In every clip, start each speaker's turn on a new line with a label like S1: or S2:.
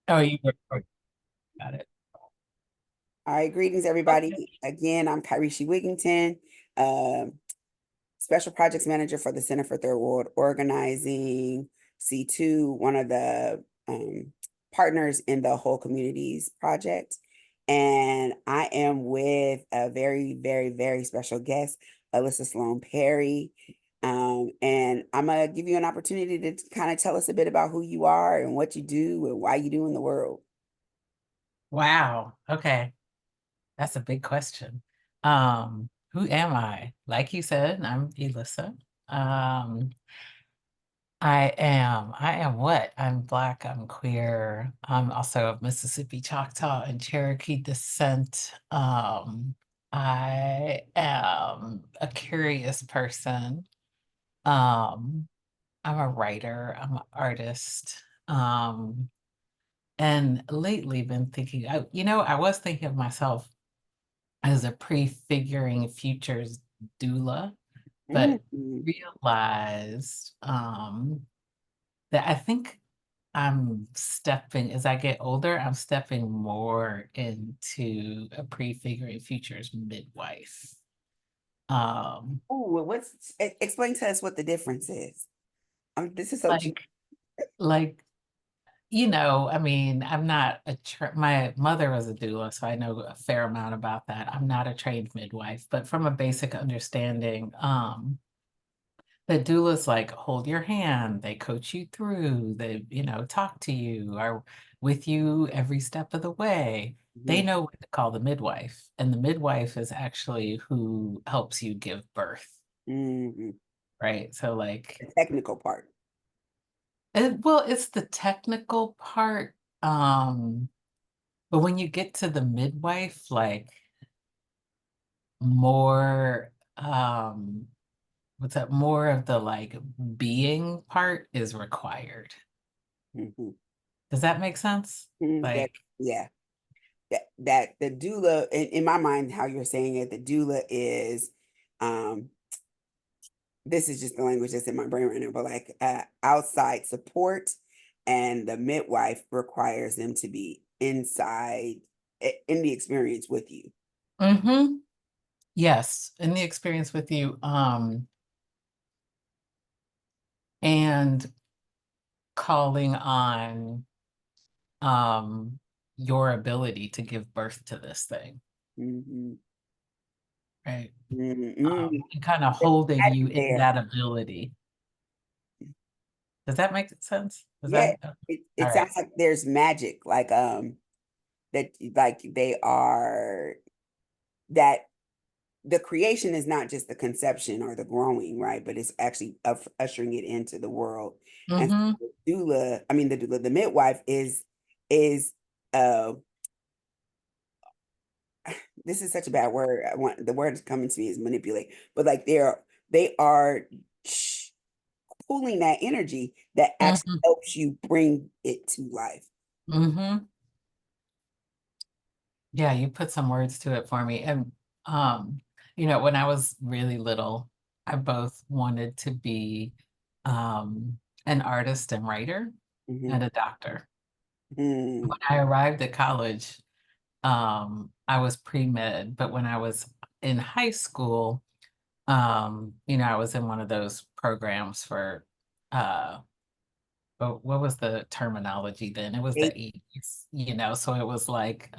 S1: Oh, you were got it.
S2: All right, greetings,
S1: Okay.
S2: everybody. Again, I'm Kharyshi Wiginton, Special Projects Manager for the Center for Third World Organizing, C2, one of the partners in the Whole Communities Project. And I am with a very, very, very special guest, Elissa Sloan Perry. And I'm going to give you an opportunity to kind of tell us a bit about who you are and what you do and why you do in the world.
S1: Wow. Okay. That's a big question. Who am I? Like you said, I'm Elissa. Um, I am what? I'm Black, I'm queer. I'm also of Mississippi Choctaw and Cherokee descent. I am a curious person. Um, I'm a writer, I'm an artist. And lately been thinking, I was thinking of myself as a prefiguring futures doula, but
S2: Mhm.
S1: realized that I think as I get older, I'm stepping more into a prefiguring futures midwife. Um,
S2: Oh, well, explain to us what the difference is. This is so cheap.
S1: like, like I mean, I'm not my mother was a doula, so I know a fair amount about that. I'm not a trained midwife, but from a basic understanding, the doulas like hold your hand, they coach you through, they, talk to you, are with you every step of the way. They
S2: Mhm.
S1: know what to call the midwife, and the midwife is actually who helps you give birth,
S2: Mhm.
S1: right? So like,
S2: The technical part.
S1: well, it's the technical part. But when you get to the midwife, like more, what's that? More of the like being part is required.
S2: Mhm.
S1: Does that make sense?
S2: That,
S1: Like,
S2: yeah, that the doula, in my mind, how you're saying it, the doula is, um, this is just the language that's in my brain right now, but like outside support, and the midwife requires them to be inside in the experience with you.
S1: mm-hmm. Yes, in the experience with you, and calling on um your ability to give birth to this thing,
S2: Mhm.
S1: right?
S2: Mhm.
S1: And kind of
S2: There's
S1: holding you
S2: magic
S1: in
S2: there.
S1: that ability. Does that make sense? Does
S2: Yeah,
S1: that
S2: it
S1: all right.
S2: sounds like there's magic, like that, like they are that the creation is not just the conception or the growing, right? But it's actually ushering it into the world. And so
S1: Mm-hmm.
S2: the doula, I mean the doula, the midwife is uh this is such a bad word. I want the word that's coming to me is manipulate, but like they are pulling that energy that actually
S1: Mm-hmm.
S2: helps you bring it to life.
S1: Mm-hmm. Yeah, you put some words to it for me. And when I was really little, I both wanted to be an artist and writer
S2: Hmm.
S1: and a doctor.
S2: Hmm.
S1: When I arrived at college, I was pre-med, but when I was in high school, I was in one of those programs for what was the terminology then? It was the 80s, so it was like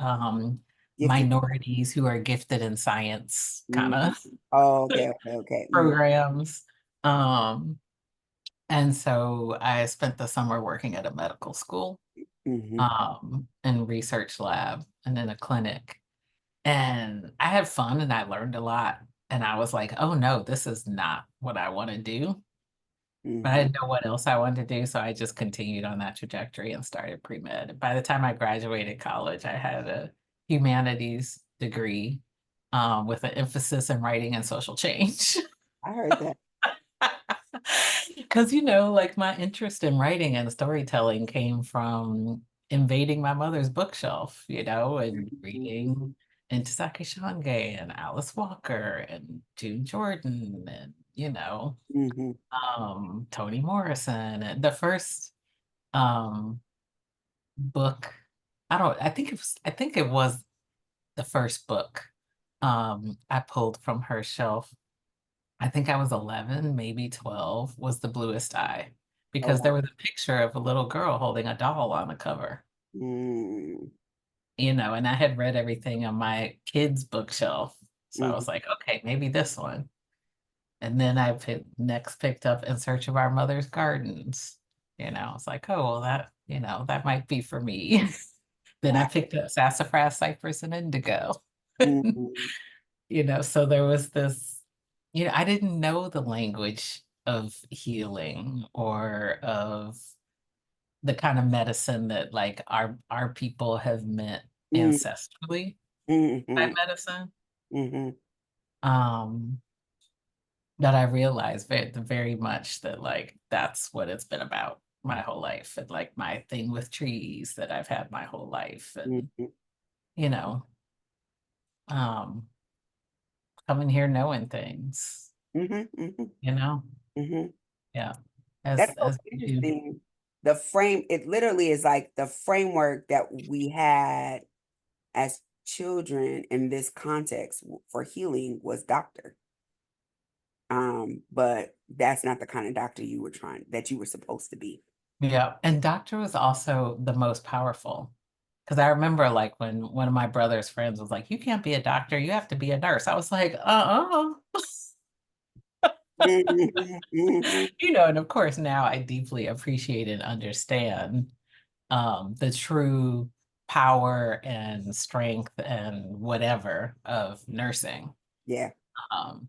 S2: Gifted.
S1: minorities who are gifted in science kind
S2: Mhm.
S1: of
S2: Oh, okay, okay, okay.
S1: programs. Um, and so I spent the summer working at a medical school,
S2: Mm-hmm.
S1: and research lab and in a clinic. And I had fun and I learned a lot. And I was like, oh no, this is not what I want to do. But I
S2: Hmm.
S1: didn't know what else I wanted to do, so I just continued on that trajectory and started pre-med. By the time I graduated college, I had a humanities degree, with an emphasis in writing and social change.
S2: I heard that.
S1: Because, like my interest in writing and storytelling came from invading my mother's bookshelf, and
S2: Mhm.
S1: reading into Sake Shange and Alice Walker and June Jordan and,
S2: Hmm.
S1: Toni Morrison. And the first book I think it was the first book I pulled from her shelf. I think I was 11, maybe 12, was The Bluest Eye,
S2: Oh,
S1: because there
S2: wow.
S1: was a picture of a little girl holding a doll on the cover,
S2: Mm,
S1: and I had read everything on my kids' bookshelf. So I
S2: mhm,
S1: was like, okay, maybe this one. And then next picked up In Search of Our Mother's Gardens. I was like, oh, well, that might be for me. Then I
S2: wow.
S1: picked up Sassafras, Cypress, and Indigo.
S2: Mhm,
S1: So there was this, I didn't know the language of healing or of the kind of medicine that like our people have meant
S2: mm,
S1: ancestrally type
S2: mhm,
S1: medicine.
S2: mhm,
S1: Um, that I realized very much that like that's what it's been about my whole life, and like my thing with trees that I've had my whole life, and
S2: mhm,
S1: you know, um, coming here knowing things,
S2: mhm, mhm,
S1: you know,
S2: mhm.
S1: yeah,
S2: That's so
S1: as we do.
S2: interesting. The frame, it literally is like the framework that we had as children in this context for healing was doctor. But that's not the kind of doctor that you were supposed to be.
S1: Yeah, and doctor was also the most powerful. Because I remember like when one of my brother's friends was like, "You can't be a doctor, you have to be a nurse." I was like,
S2: Mhm, mhm.
S1: And of course now I deeply appreciate and understand the true power and strength and whatever of nursing,
S2: Yeah,
S1: um,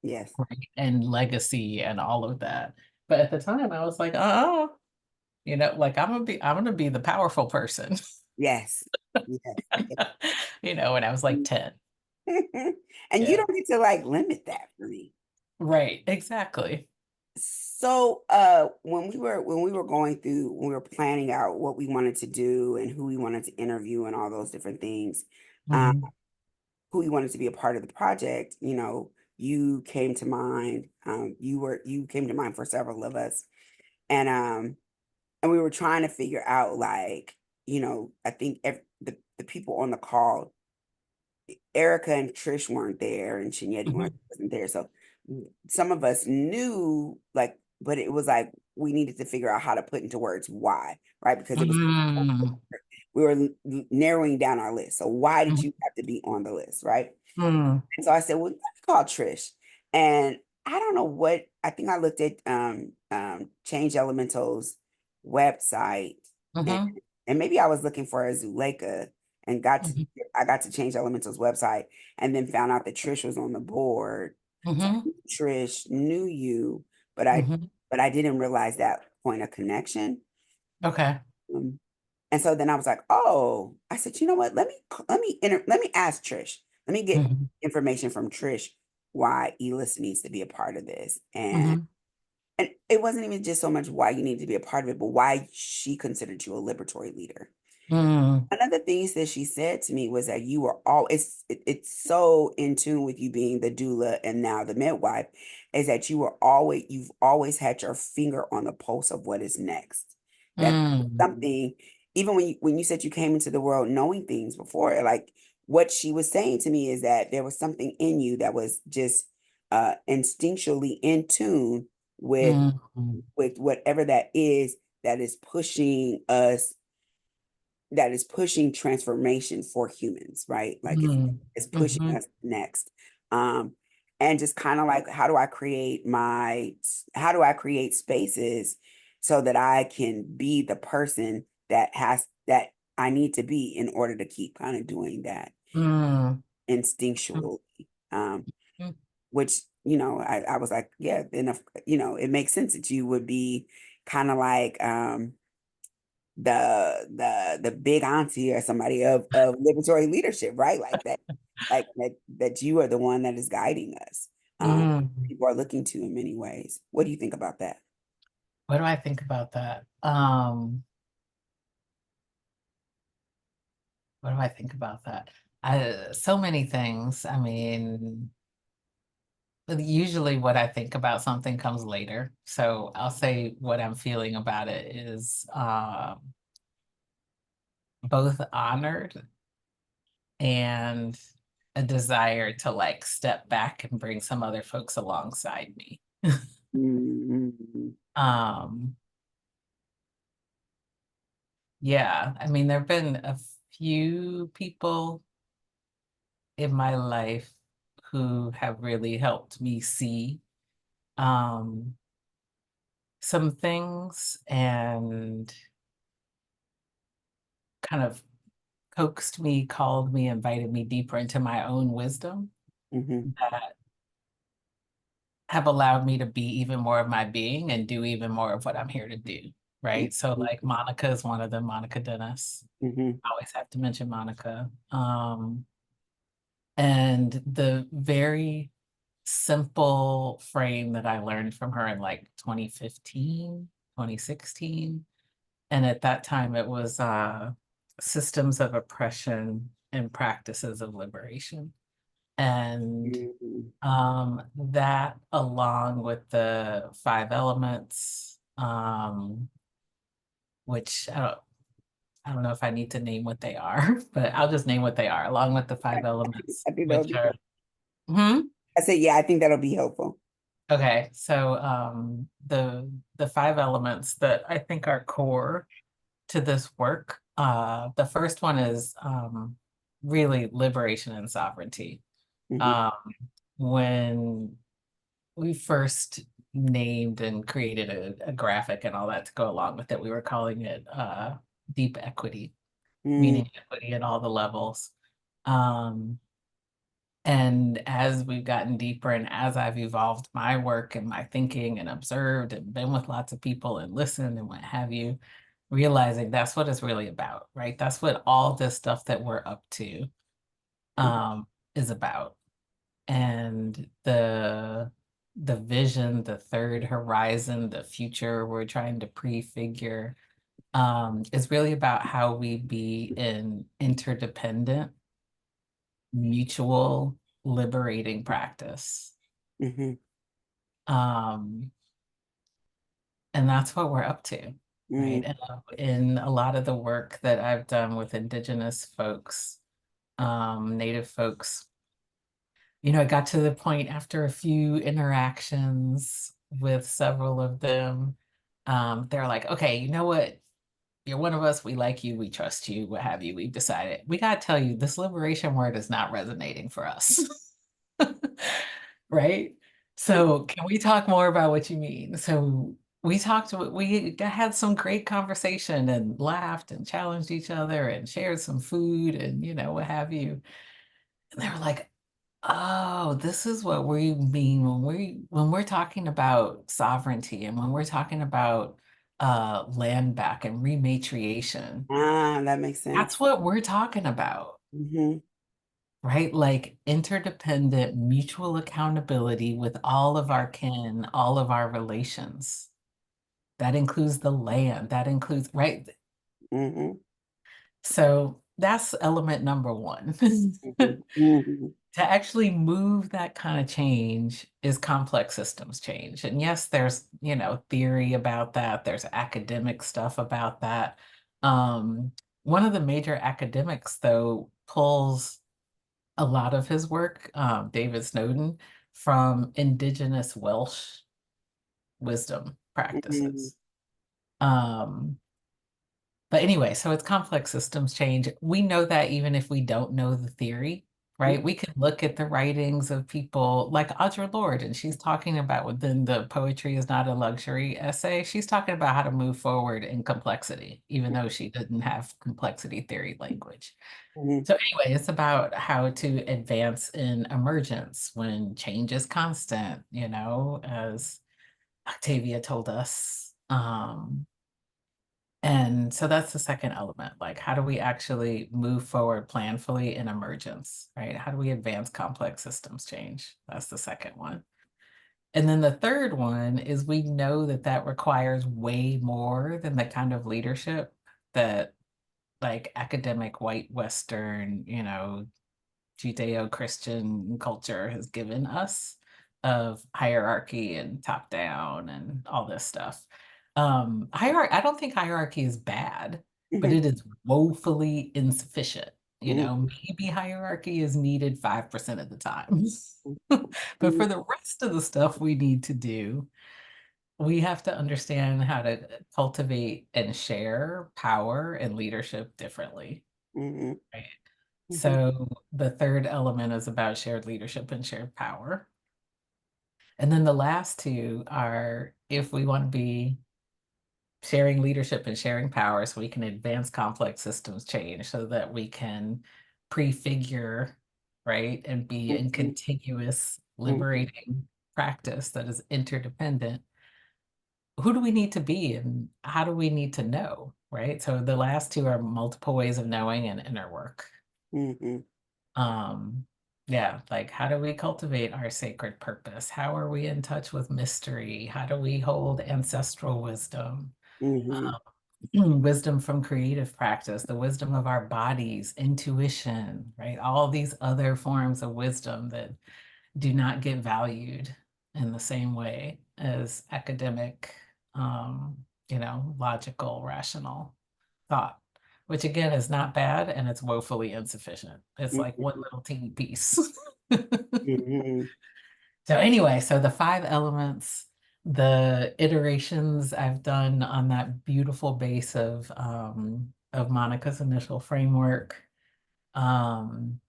S2: yes,
S1: right, and legacy and all of that. But at the time I was like, like I'm gonna be the powerful person.
S2: yes, yes.
S1: When I was like 10.
S2: And you
S1: Yeah.
S2: don't get to like limit that for me.
S1: Right, exactly.
S2: So when we were going through when we were planning out what we wanted to do and who we wanted to interview and all those different things, um,
S1: Hmm.
S2: who we wanted to be a part of the project, you came to mind. You came to mind for several of us. And we were trying to figure out like, I think the people on the call, Erica and Trish weren't there and Chinyeti
S1: Hmm.
S2: wasn't there. So some of us knew like, but it was like we needed to figure out how to put into words why, right? Because it was
S1: Mm.
S2: we were narrowing down our list. So why did
S1: Mhm.
S2: you have to be on the list, right?
S1: Mm.
S2: And so I said, well, let's call Trish. And I don't know what I think I looked at Change Elemental's website and
S1: Mhm.
S2: and maybe I was looking for a Zuleika and
S1: Mhm.
S2: I got to Change Elemental's website and then found out that Trish was on the board. So I
S1: Mhm.
S2: knew Trish knew you, but I
S1: Mhm.
S2: but I didn't realize that point of connection.
S1: Okay.
S2: Um, and so then I was like, oh, I said, you know what? Let me ask Trish. Let me get
S1: Mhm.
S2: information from Trish why Elissa needs to be a part of this. And
S1: Mhm.
S2: and it wasn't even just so much why you need to be a part of it, but why she considered you a liberatory leader.
S1: Mm.
S2: One of the things that she said to me was that you were it's so in tune with you being the doula and now the midwife, is that you've always had your finger on the pulse of what is next. That's
S1: Mm.
S2: something, even when you said you came into the world knowing things before, like what she was saying to me is that there was something in you that was just instinctually in tune with
S1: Mm.
S2: whatever that is pushing us that is pushing transformation for humans, right? Like
S1: Mm.
S2: it's pushing
S1: Mhm.
S2: us next. Um, and just kind of like how do I create spaces so that I can be the person that I need to be in order to keep kind of doing that
S1: Mm.
S2: instinctually. Um,
S1: Mhm.
S2: which, I was like, yeah, then it makes sense that you would be kind of like the big auntie or somebody of liberatory leadership, right? Like that you are the one that is guiding us.
S1: Mm.
S2: People are looking to in many ways. What do you think about that?
S1: What do I think about that? What do I think about that? So many things. I mean, usually what I think about something comes later. So I'll say what I'm feeling about it is both honored and a desire to like step back and bring some other folks alongside me.
S2: Mhm.
S1: Um, yeah, I mean, there've been a few people in my life who have really helped me see um some things and kind of coaxed me, called me, invited me deeper into my own wisdom
S2: Mhm.
S1: that have allowed me to be even more of my being and do even more of what I'm here to do. Right. So like
S2: Mhm.
S1: Monica is one of them, Monica Dennis.
S2: Mhm.
S1: I always have to mention Monica. And the very simple frame that I learned from her in like 2015, 2016. And at that time it was systems of oppression and practices of liberation. And
S2: Mhm.
S1: that along with the five elements, which I don't know if I need to name what they are, but I'll just name what they are, along with the five elements,
S2: I think that'll
S1: which
S2: be.
S1: are, hmm?
S2: I said, yeah, I think that'll be helpful.
S1: Okay, so the five elements that I think are core to this work, the first one is really liberation and sovereignty.
S2: Mhm.
S1: Um, when we first named and created a graphic and all that to go along with it, we were calling it deep equity,
S2: Mm.
S1: meaning equity at all the levels. Um, And as we've gotten deeper and as I've evolved my work and my thinking and observed and been with lots of people and listened and what have you, realizing that's what it's really about, right? That's what all this stuff that we're up to is about. And the vision, the third horizon, the future we're trying to prefigure is really about how we be in interdependent mutual liberating practice.
S2: Mhm.
S1: Um, and that's what we're up to,
S2: Mm.
S1: right? And in a lot of the work that I've done with Indigenous folks, Native folks, it got to the point after a few interactions with several of them, they're like, okay, you know what? You're one of us. We like you. We trust you. What have you? We've decided. We got to tell you, this liberation word is not resonating for us. Right? So can we talk more about what you mean? So we had some great conversation and laughed and challenged each other and shared some food and what have you. And they were like, oh, this is what we mean when we're talking about sovereignty and when we're talking about land back and rematriation.
S2: Ah, that makes sense.
S1: That's what we're talking about.
S2: Mhm.
S1: Right? Like interdependent mutual accountability with all of our kin, all of our relations. That includes the land, that includes, right?
S2: Mhm.
S1: So that's element number one.
S2: Mhm. Mhm.
S1: To actually move that kind of change is complex systems change. And yes, there's, theory about that. There's academic stuff about that. Um, One of the major academics, though, pulls a lot of his work, David Snowden, from indigenous Welsh wisdom
S2: Mhm.
S1: practices. Um, but anyway, so it's complex systems change. We know that even if we don't know the theory, right? We can look at the writings of people like Audre Lorde, and she's talking about within the Poetry is Not a Luxury essay. She's talking about how to move forward in complexity, even though she didn't have complexity theory language.
S2: Mhm.
S1: So anyway, it's about how to advance in emergence when change is constant, as Octavia told us. And so that's the second element. Like, how do we actually move forward planfully in emergence, right? How do we advance complex systems change? That's the second one. And then the third one is we know that that requires way more than the kind of leadership that like academic white Western, Judeo-Christian culture has given us of hierarchy and top down and all this stuff. I don't think hierarchy is bad. but
S2: Mhm.
S1: it is woefully insufficient. You
S2: Mhm.
S1: know, maybe hierarchy is needed 5% of the time. But
S2: Mhm.
S1: for the rest of the stuff we need to do, we have to understand how to cultivate and share power and leadership differently,
S2: Mhm.
S1: right?
S2: Mhm.
S1: So the third element is about shared leadership and shared power. And then the last two are if we want to be sharing leadership and sharing power so we can advance complex systems change so that we can prefigure, right, and be in
S2: Mhm.
S1: continuous
S2: Mhm.
S1: liberating practice that is interdependent. Who do we need to be and how do we need to know, right? So the last two are multiple ways of knowing and inner work.
S2: Mhm.
S1: Um, yeah, like how do we cultivate our sacred purpose? How are we in touch with mystery? How do we hold ancestral wisdom?
S2: Mhm.
S1: Wisdom from creative practice, the wisdom of our bodies, intuition, right? All these other forms of wisdom that do not get valued in the same way as academic, um, logical, rational thought, which again is not bad and it's woefully insufficient. It's like
S2: Mhm.
S1: one little teeny piece.
S2: Mhm.
S1: So anyway, so the five elements, the iterations I've done on that beautiful base of Monica's initial framework, um,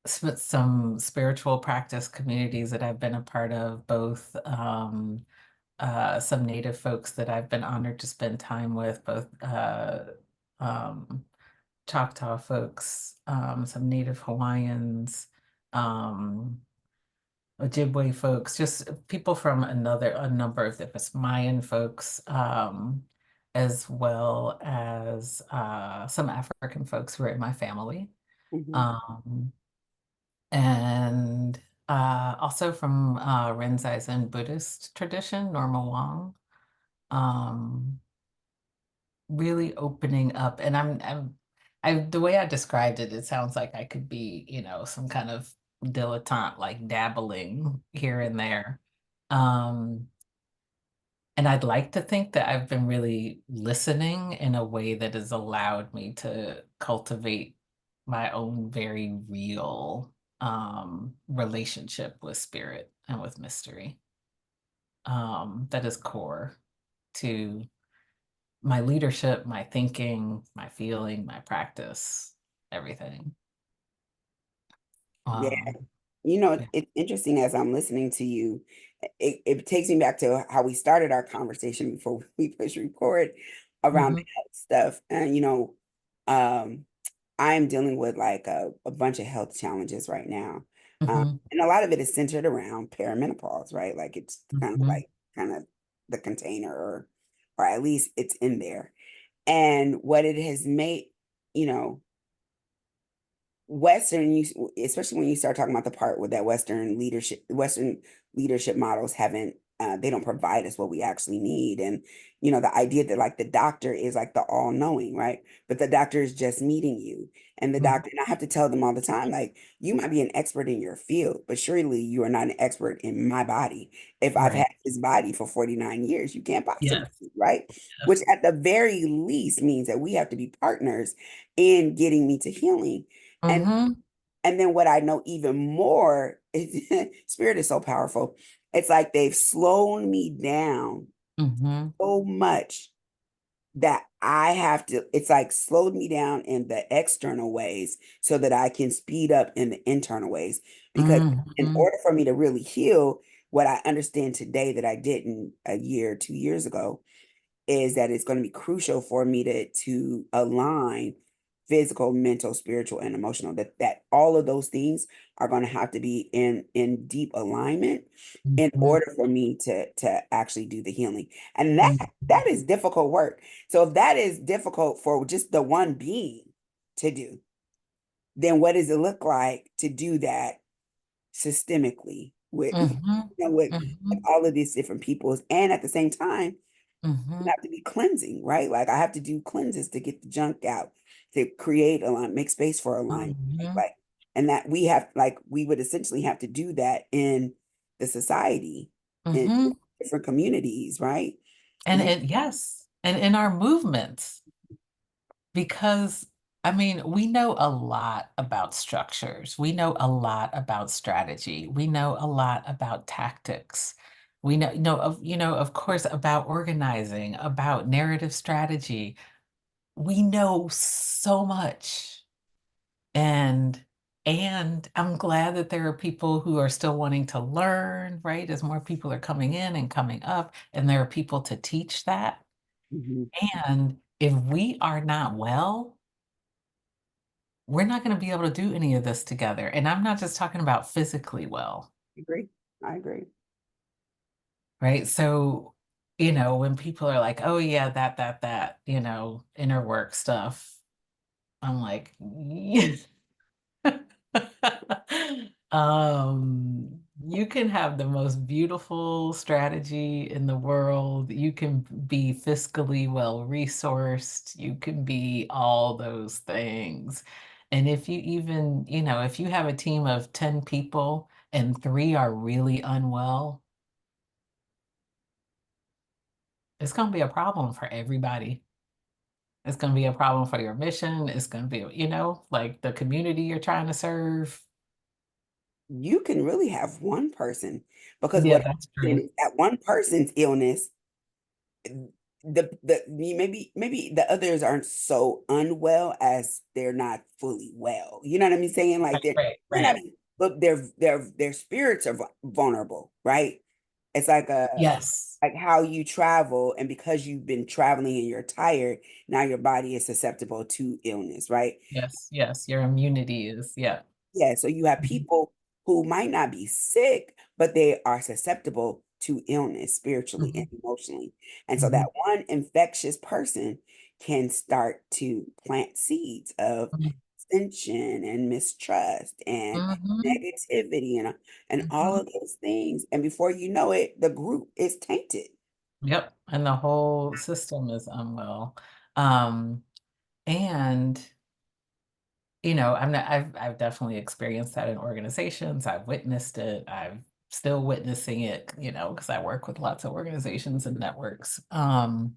S1: some spiritual practice communities that I've been a part of, both some Native folks that I've been honored to spend time with, both um, Choctaw folks, some Native Hawaiians, um, Ojibwe folks, just people from a number of different Mayan folks, as well as some African folks who are in my family.
S2: Mhm.
S1: Um, and also from Rinzai Zen Buddhist tradition, Norma Wang. Um, really opening up, and the way I described it, it sounds like I could be, some kind of dilettante, like dabbling here and there. Um, and I'd like to think that I've been really listening in a way that has allowed me to cultivate my own very real relationship with spirit and with mystery. That is core to my leadership, my thinking, my feeling, my practice, everything.
S2: Yeah.
S1: Um, yeah.
S2: It's interesting as I'm listening to you. It takes me back to how we started our conversation before we push record around the
S1: Mhm,
S2: health stuff. And, um, I'm dealing with like a bunch of health challenges right now.
S1: mhm,
S2: And a lot of it is centered around perimenopause, right? Like it's
S1: mhm,
S2: kind of the container or at least it's in there. And what it has made, you know, especially when you start talking about the part with that Western leadership models haven't, they don't provide us what we actually need. And, the idea that like the doctor is like the all knowing, right? But the doctor is just meeting you. And the
S1: mhm.
S2: doctor, and I have to tell them all the time, like, you might be an expert in your field, but surely you are not an expert in my body. If I've had
S1: Right.
S2: this body for 49 years, you can't possibly,
S1: Yes.
S2: right? Which
S1: Yes.
S2: at the very least means that we have to be partners in getting me to healing. And
S1: Mhm,
S2: and then what I know even more is spirit is so powerful. It's like they've slowed me down
S1: mhm,
S2: so much that I have to, it's like slowed me down in the external ways so that I can speed up in the internal ways. Because in
S1: mhm,
S2: order for me to really heal, what I understand today that I didn't a year, 2 years ago, is that it's going to be crucial for me to align physical, mental, spiritual, and emotional. That all of those things are going to have to be in deep alignment in
S1: mhm,
S2: order for me to actually do the healing. And that
S1: mhm,
S2: that is difficult work. So if that is difficult for just the one being to do, then what does it look like to do that systemically with
S1: mhm,
S2: with
S1: mhm,
S2: all of these different peoples and at the same time
S1: mhm.
S2: have to be cleansing, right? Like I have to do cleanses to get the junk out, to create alignment, make space for alignment.
S1: Mhm,
S2: And that we have, like, we would essentially have to do that in the society, in
S1: mhm.
S2: different communities, right?
S1: And
S2: We,
S1: yes, and in our movements, because I mean, we know a lot about structures. We know a lot about strategy. We know a lot about tactics. We know, of course, about organizing, about narrative strategy. We know so much. And and I'm glad that there are people who are still wanting to learn, right? As more people are coming in and coming up, and there are people to teach that.
S2: Mhm.
S1: And if we are not well, we're not going to be able to do any of this together. And I'm not just talking about physically well,
S2: I agree. I agree.
S1: right? So, when people are like, oh, yeah, that, inner work stuff, I'm like, you can have the most beautiful strategy in the world. You can be fiscally well resourced. You can be all those things. And if you even, if you have a team of 10 people and three are really unwell, it's going to be a problem for everybody. It's going to be a problem for your mission. It's going to be, like the community you're trying to serve.
S2: You can really have one person because
S1: Yeah,
S2: what
S1: that's
S2: happened
S1: true.
S2: is that one person's illness, maybe the others aren't so unwell as they're not fully well. You know what I mean? Saying like
S1: Right, right,
S2: they're not,
S1: right.
S2: but their spirits are vulnerable, right? It's like a
S1: Yes.
S2: like how you travel, and because you've been traveling and you're tired, now your body is susceptible to illness, right?
S1: Yes, yes, your immunity is, yeah.
S2: Yeah, so you have
S1: Mhm,
S2: people who might not be sick, but they are susceptible to illness spiritually and
S1: mhm,
S2: emotionally. And so that
S1: mhm,
S2: one infectious person can start to plant seeds of
S1: mhm,
S2: tension and mistrust and
S1: mhm,
S2: negativity and all
S1: mhm.
S2: of those things. And before you know it, the group is tainted.
S1: Yep, and the whole system is unwell. Um, and I've definitely experienced that in organizations. I've witnessed it. I'm still witnessing it, because I work with lots of organizations and networks. And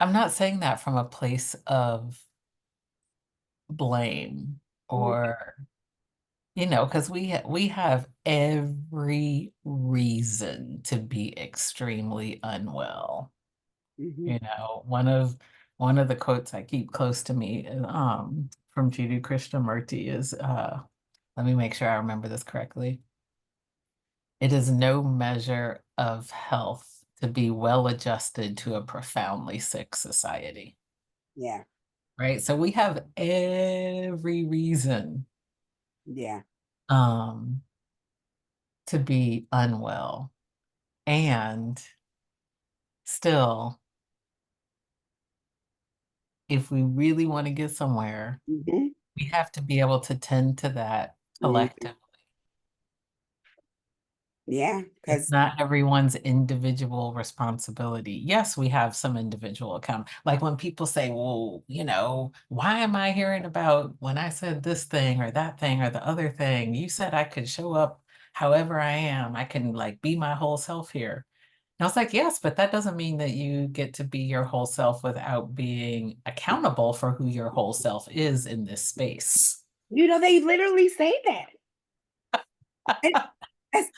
S1: I'm not saying that from a place of blame
S2: Mhm,
S1: or because we have every reason to be extremely unwell.
S2: mhm.
S1: One of the quotes I keep close to me, from Jiddu Krishnamurti is, let me make sure I remember this correctly. It is no measure of health to be well adjusted to a profoundly sick society.
S2: Yeah,
S1: Right? So we have every reason,
S2: yeah.
S1: um, to be unwell. And still, if we really want to get somewhere,
S2: Hmm.
S1: we have to be able to tend to that collectively.
S2: Yeah,
S1: It's
S2: because
S1: not everyone's individual responsibility. Yes, we have some individual account. Like when people say, well, why am I hearing about when I said this thing or that thing or the other thing? You said I could show up however I am. I can like be my whole self here. And I was like, yes, but that doesn't mean that you get to be your whole self without being accountable for who your whole self is in this space.
S2: they literally say that.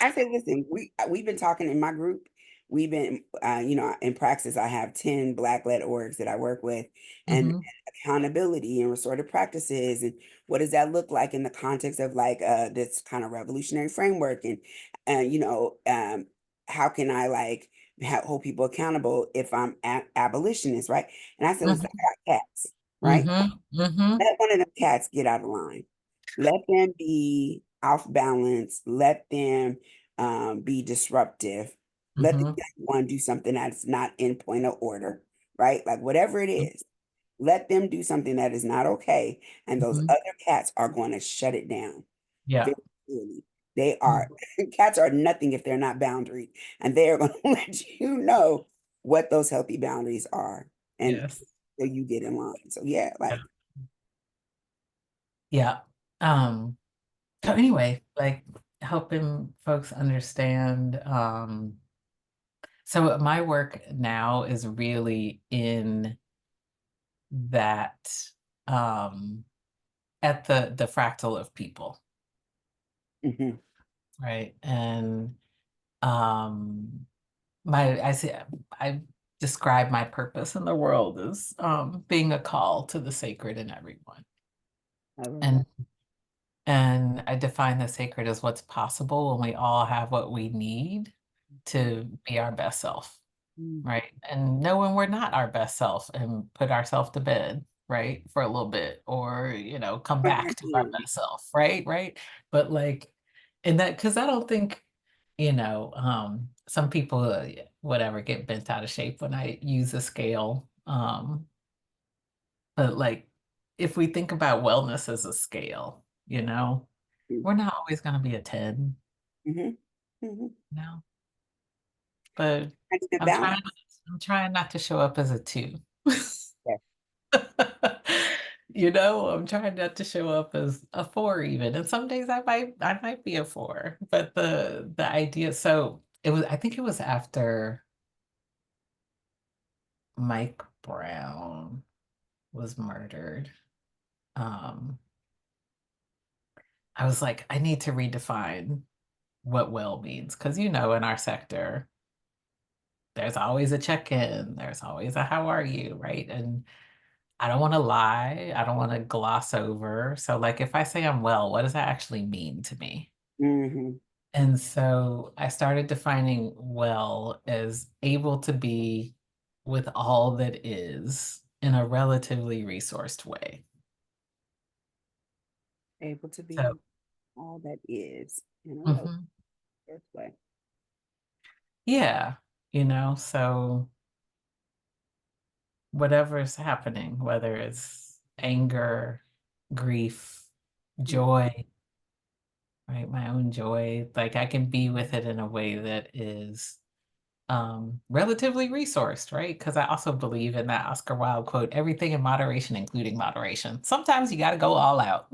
S2: I said, listen, we've been talking in my group. We've been, in practice, I have 10 Black-led orgs that I work with, and
S1: Hmm.
S2: accountability and restorative practices, and what does that look like in the context of like this kind of revolutionary framework, and how can I like hold people accountable if I'm abolitionist, right? And I said, listen,
S1: Hmm.
S2: I got cats, right?
S1: Hmm. Hmm.
S2: Let one of them cats get out of line. Let them be off balance. Let them be disruptive. Let the
S1: Hmm.
S2: young one do something that's not in point of order, right? Like whatever it is, let them do something that is not okay. And those
S1: Hmm.
S2: other cats are going to shut it down
S1: Yeah.
S2: very clearly. They are, cats are nothing if they're not boundaried. And they are going to let you know what those healthy boundaries are. And
S1: Yes.
S2: so you get in line. So yeah,
S1: Yeah.
S2: like,
S1: Yeah. Um, so anyway, like helping folks understand. So my work now is really in that um at the fractal of people,
S2: Hmm.
S1: right? And um my I say I describe my purpose in the world as being a call to the sacred in everyone.
S2: I love
S1: And
S2: that.
S1: I define the sacred as what's possible when we all have what we need to be our best self,
S2: Mm.
S1: right? And know when we're not our best self and put ourselves to bed, right, for a little bit, or come
S2: On your
S1: back to our
S2: end.
S1: best self, right? Right. But like, and that, because I don't think, some people, whatever, get bent out of shape when I use a scale. But like, if we think about wellness as a scale, we're not always going to be a 10,
S2: Mm-hmm. Mm-hmm.
S1: you know, but
S2: I need a
S1: I'm trying,
S2: balance.
S1: I'm trying not to show up as a 2.
S2: Yes.
S1: I'm trying not to show up as a 4 even. And some days I might be a 4. But the idea, so I think it was after Mike Brown was murdered. Um, I was like, I need to redefine what well means. Because in our sector, there's always a check-in, there's always a how are you, right? And I don't want to lie. I don't want to gloss over. So, like, if I say I'm well, what does that actually mean to me?
S2: Mm-hmm.
S1: And so I started defining well as able to be with all that is in a relatively resourced way.
S2: Able to
S1: So,
S2: be all that is in a relative
S1: mhm,
S2: way.
S1: yeah, so whatever's happening, whether it's anger, grief,
S2: Mm.
S1: joy, right? My own joy, like I can be with it in a way that is relatively resourced, right? Because I also believe in that Oscar Wilde quote, everything in moderation, including moderation. Sometimes you got to go all out.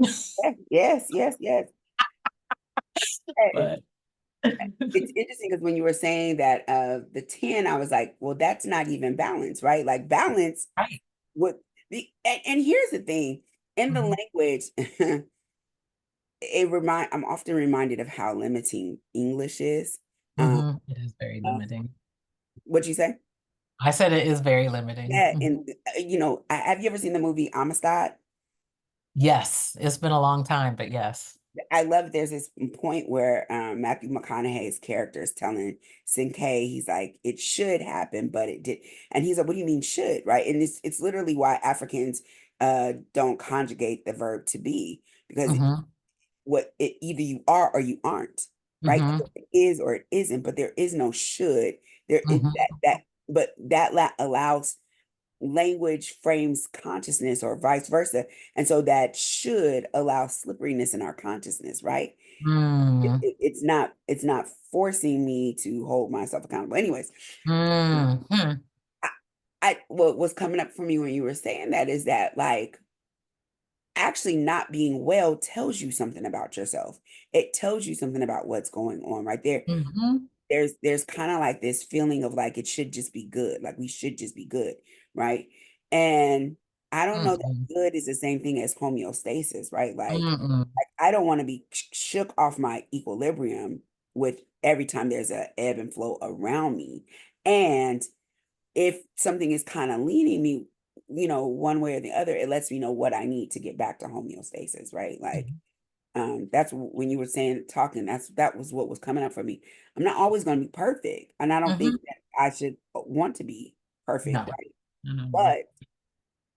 S2: Yeah, yes, yes, yes. Hey,
S1: But
S2: it's interesting because when you were saying that the 10, I was like, well, that's not even balance, right? Like balance
S1: right.
S2: would be, and here's the thing, in the
S1: Hmm.
S2: language, I'm often reminded of how limiting English is. Um,
S1: Hmm. It is very
S2: uh,
S1: limiting.
S2: what'd you say?
S1: I said it is very limiting.
S2: Yeah,
S1: Mhm.
S2: and have you ever seen the movie Amistad?
S1: Yes, it's been a long time, but yes.
S2: I love there's this point where Matthew McConaughey's character is telling Sinkay, he's like, it should happen, but it did. And he's like, what do you mean should? Right. And it's literally why Africans don't conjugate the verb to be, because
S1: Hmm.
S2: either you are or you aren't, right?
S1: Hmm.
S2: Either it is or it isn't, but there is no should. There is
S1: Hmm.
S2: but allows language frames consciousness or vice versa. And so that should allow slipperiness in our consciousness, right?
S1: Mm.
S2: It's not forcing me to hold myself accountable. Anyways,
S1: Hmm.
S2: I, what was coming up for me when you were saying that is that like actually not being well tells you something about yourself. It tells you something about what's going on right there.
S1: Hmm.
S2: There's kind of like this feeling of like it should just be good, like we should just be good, right? And I don't know that
S1: Mm-mm.
S2: good is the same thing as homeostasis, right?
S1: Mm-mm.
S2: Like I don't want to be shook off my equilibrium with every time there's a ebb and flow around me. And if something is kind of leaning me, one way or the other, it lets me know what I need to get back to homeostasis, right? Like that's when you were saying talking, that was what was coming up for me. I'm not always going to be perfect, and I don't think
S1: Hmm.
S2: that I should want to be perfect,
S1: No,
S2: right?
S1: no, no, no.
S2: But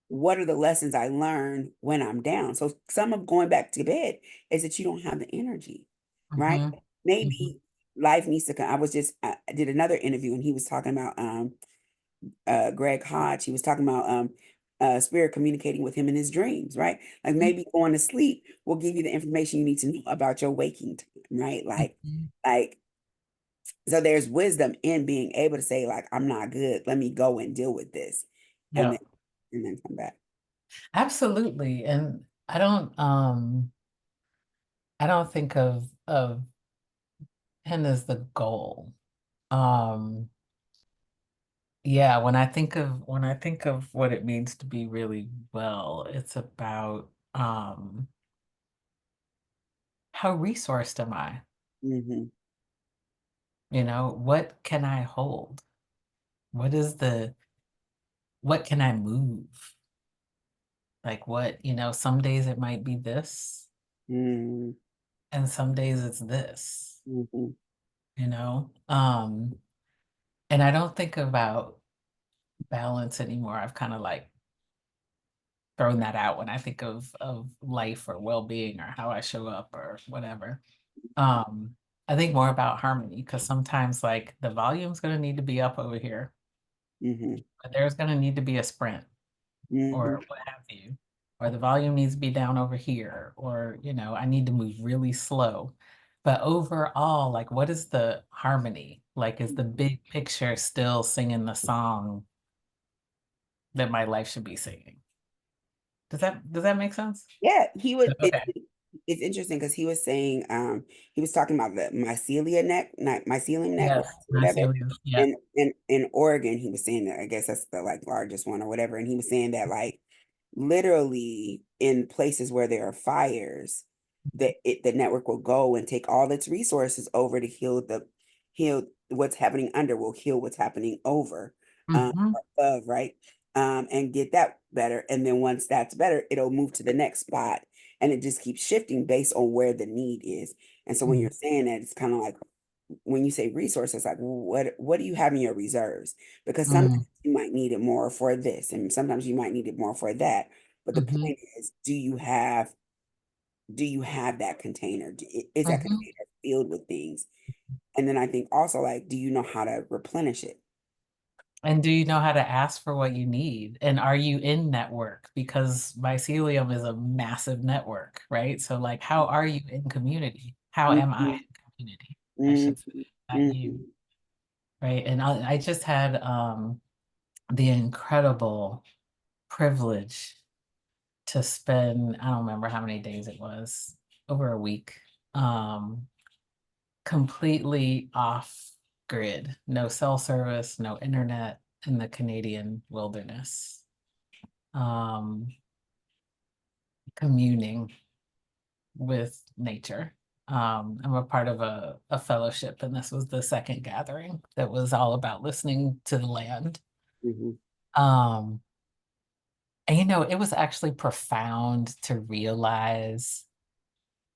S2: what are the lessons I learned when I'm down? So some of going back to bed is that you don't have the energy, right?
S1: Hmm. Hmm.
S2: Maybe life needs to come. I did another interview and he was talking about Greg Hodge. He was talking about spirit communicating with him in his dreams, right? Like maybe going to sleep will give you the information you need to know about your waking time, right?
S1: Hmm.
S2: Like so there's wisdom in being able to say, like, I'm not good. Let me go and deal with this. And
S1: Yeah,
S2: then come back.
S1: absolutely. And I don't think of him as the goal. Um, Yeah, when I think of what it means to be really well, it's about how resourced am I?
S2: Mm-hmm.
S1: You know, what can I hold? What is the what can I move? Like what, some days it might be this,
S2: Mm-hmm.
S1: and some days it's this,
S2: Mm-hmm.
S1: you know? And I don't think about balance anymore. I've kind of like thrown that out when I think of life or well-being or how I show up or whatever. Um, I think more about harmony because sometimes like the volume's gonna need to be up over here,
S2: Mm-hmm.
S1: but there's gonna need to be a sprint
S2: Mm-hmm.
S1: or what have you, or the volume needs to be down over here, or I need to move really slow. But overall, like what is the harmony? Like is the big picture still singing the song that my life should be singing? Does that make sense?
S2: Yeah,
S1: Okay.
S2: it's interesting because he was saying, he was talking about the mycelium
S1: Yes,
S2: networks or whatever.
S1: mycelium. Yeah.
S2: And in Oregon, he was saying that I guess that's the like largest one or whatever. And he was saying that like literally in places where there are fires, the network will go and take all its resources over to heal what's happening under, will heal what's happening over,
S1: Hmm.
S2: above, right? And get that better. And then once that's better, it'll move to the next spot. And it just keeps shifting based on where the need is. And so when you're saying that, it's kind of like when you say resources, like what do you have in your reserves? Because sometimes
S1: Hmm.
S2: you might need it more for this, and sometimes you might need it more for that. But the
S1: Hmm.
S2: point is, do you have that container? Is that
S1: Hmm.
S2: container filled with things? And then I think also like, do you know how to replenish it?
S1: And do you know how to ask for what you need? And are you in network? Because mycelium is a massive network, right? So, like, how are you in community? How am I
S2: Mhm,
S1: in community? I should say,
S2: mhm,
S1: not you,
S2: mhm,
S1: right? And I just had the incredible privilege to spend, I don't remember how many days it was, over a week, um, completely off grid, no cell service, no internet in the Canadian wilderness, um, communing with nature. I'm a part of a fellowship, and this was the second gathering that was all about listening to the land.
S2: mhm.
S1: Um, and it was actually profound to realize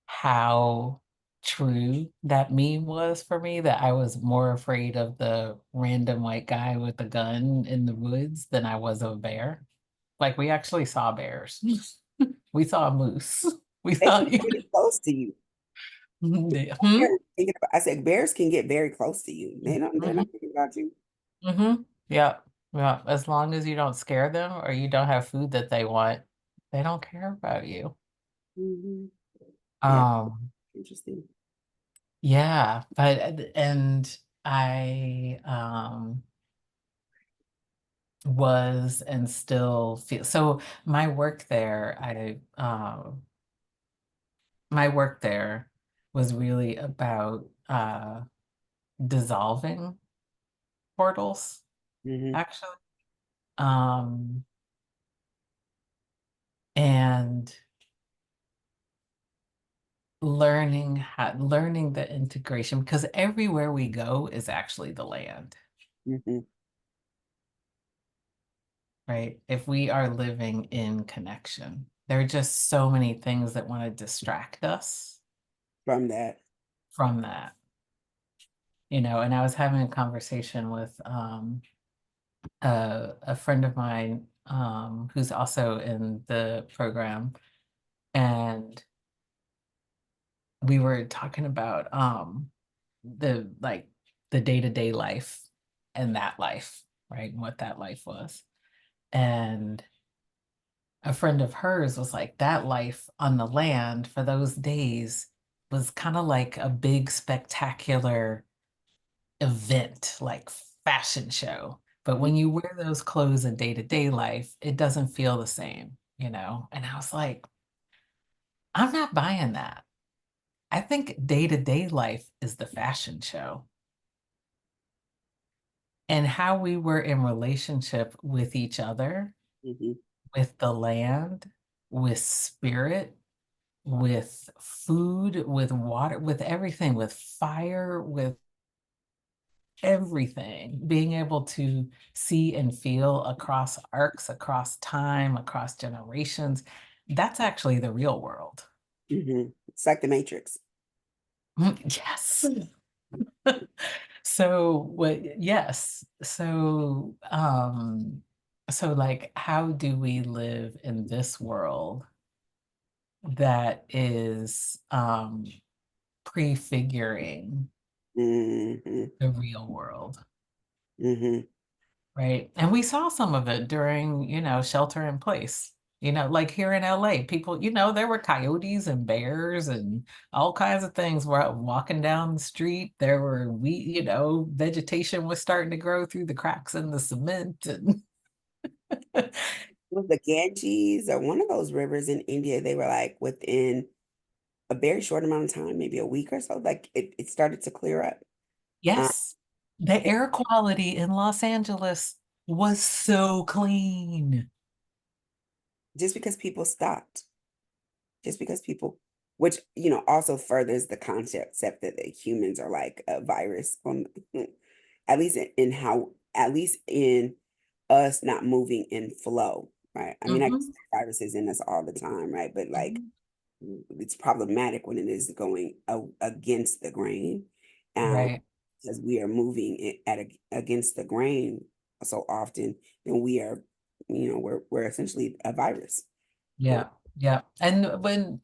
S1: how true that meme was for me, that I was more afraid of the random white guy with a gun in the woods than I was of a bear. Like we actually saw bears. We saw a moose. We
S2: They
S1: saw
S2: can get really close to you.
S1: Hmm.
S2: I said bears can get very close to you. They're
S1: Hmm.
S2: not thinking about you.
S1: Hmm. Yeah. Yeah. As long as you don't scare them or you don't have food that they want, they don't care about you.
S2: Hmm. Yeah,
S1: Um,
S2: interesting.
S1: yeah, but and I was and still feel so my work there was really about dissolving portals,
S2: Hmm.
S1: actually. Um, and learning the integration because everywhere we go is actually the land,
S2: Hmm.
S1: right? If we are living in connection, there are just so many things that want to distract us
S2: From that.
S1: from that, and I was having a conversation with a friend of mine who's also in the program, and we were talking about the like the day-to-day life and that life, right? And what that life was. And a friend of hers was like, that life on the land for those days was kind of like a big spectacular event, like fashion show. But when you wear those clothes in day-to-day life, it doesn't feel the same. And I was like, I'm not buying that. I think day-to-day life is the fashion show. and how we were in relationship with each other,
S2: Mhm.
S1: with the land, with spirit, with food, with water, with everything, with fire, with everything, being able to see and feel across arcs, across time, across generations. That's actually the real world.
S2: Mhm. It's like the Matrix.
S1: Yes. So what, yes. So like how do we live in this world that is prefiguring
S2: Mhm.
S1: the real world?
S2: Mhm.
S1: Right. And we saw some of it during, shelter in place. Like here in LA, people, there were coyotes and bears and all kinds of things were walking down the street. There were vegetation was starting to grow through the cracks in the cement and
S2: It was the Ganges or one of those rivers in India. They were like within a very short amount of time, maybe a week or so, like it started to clear up. Uh,
S1: yes, the
S2: it-
S1: air quality in Los Angeles was so clean.
S2: just because people stopped, just because people, which, also furthers the concept that humans are like a virus on, at least in how, at least in us not moving in flow, right? I mean, I guess
S1: Hmm.
S2: viruses in us all the time, right? But like,
S1: Hmm.
S2: it's problematic when it is going against the grain, um,
S1: Right.
S2: because we are moving against the grain so often, then we are, we're essentially a virus. Uh,
S1: Yeah, yeah. And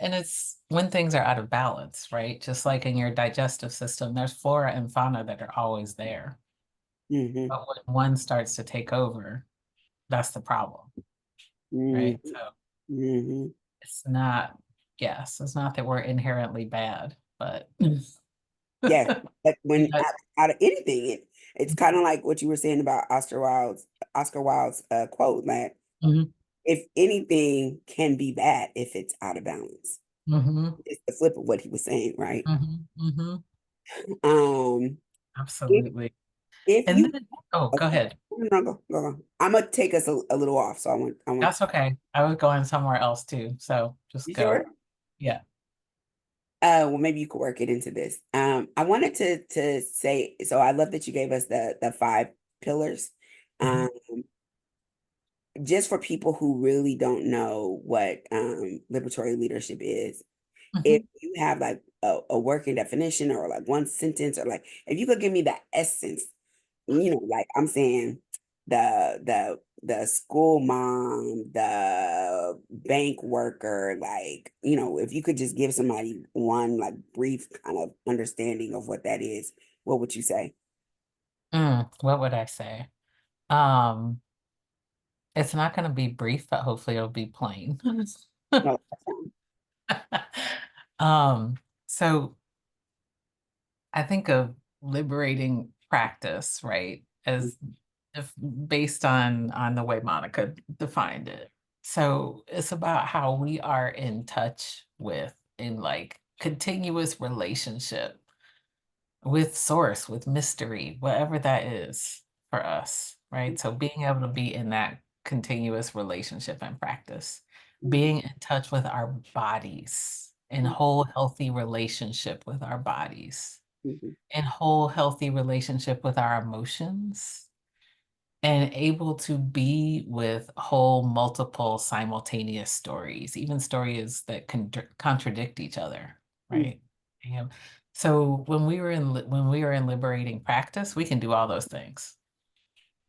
S1: it's when things are out of balance, right? Just like in your digestive system, there's flora and fauna that are always there.
S2: mhm,
S1: But when one starts to take over, that's the problem,
S2: mhm,
S1: right? So
S2: mhm.
S1: it's not, yes, it's not that we're inherently bad, but
S2: Yes, but when
S1: yeah.
S2: out of anything, it's kind of like what you were saying about Oscar Wilde's quote, like
S1: Hmm.
S2: if anything can be bad if it's out of balance.
S1: Hmm.
S2: It's the flip of what he was saying, right?
S1: Hmm. Hmm.
S2: Um, if
S1: Absolutely.
S2: if
S1: And
S2: you
S1: then, oh, go
S2: okay,
S1: ahead.
S2: no, go. I'm gonna take us a little off, so I want.
S1: That's okay. I was going somewhere else too, so just
S2: You
S1: go.
S2: sure?
S1: Yeah.
S2: Well, maybe you could work it into this. I wanted to say, so I love that you gave us the five pillars.
S1: Hmm.
S2: Um, just for people who really don't know what liberatory leadership is, if
S1: Hmm.
S2: you have like a working definition or like one sentence or like if you could give me the essence, like I'm saying the school mom, the bank worker, like, if you could just give somebody one like brief kind of understanding of what that is, what would you say?
S1: What would I say? Um, it's not going to be brief, but hopefully it'll be plain.
S2: No, that's fine.
S1: Um, so I think of liberating practice, right, as if based on the way Monica defined it. So it's about how we are in touch with, in like continuous relationship with source, with mystery, whatever that is for us, right? So being able to be in that continuous relationship and practice,
S2: Mhm,
S1: being in touch with our bodies, in
S2: mhm,
S1: whole healthy relationship with our bodies,
S2: mhm,
S1: in whole healthy relationship with our emotions, and able to be with whole multiple simultaneous stories, even stories that contradict each other,
S2: mhm,
S1: right? And so when we were in liberating practice, we can do all those things,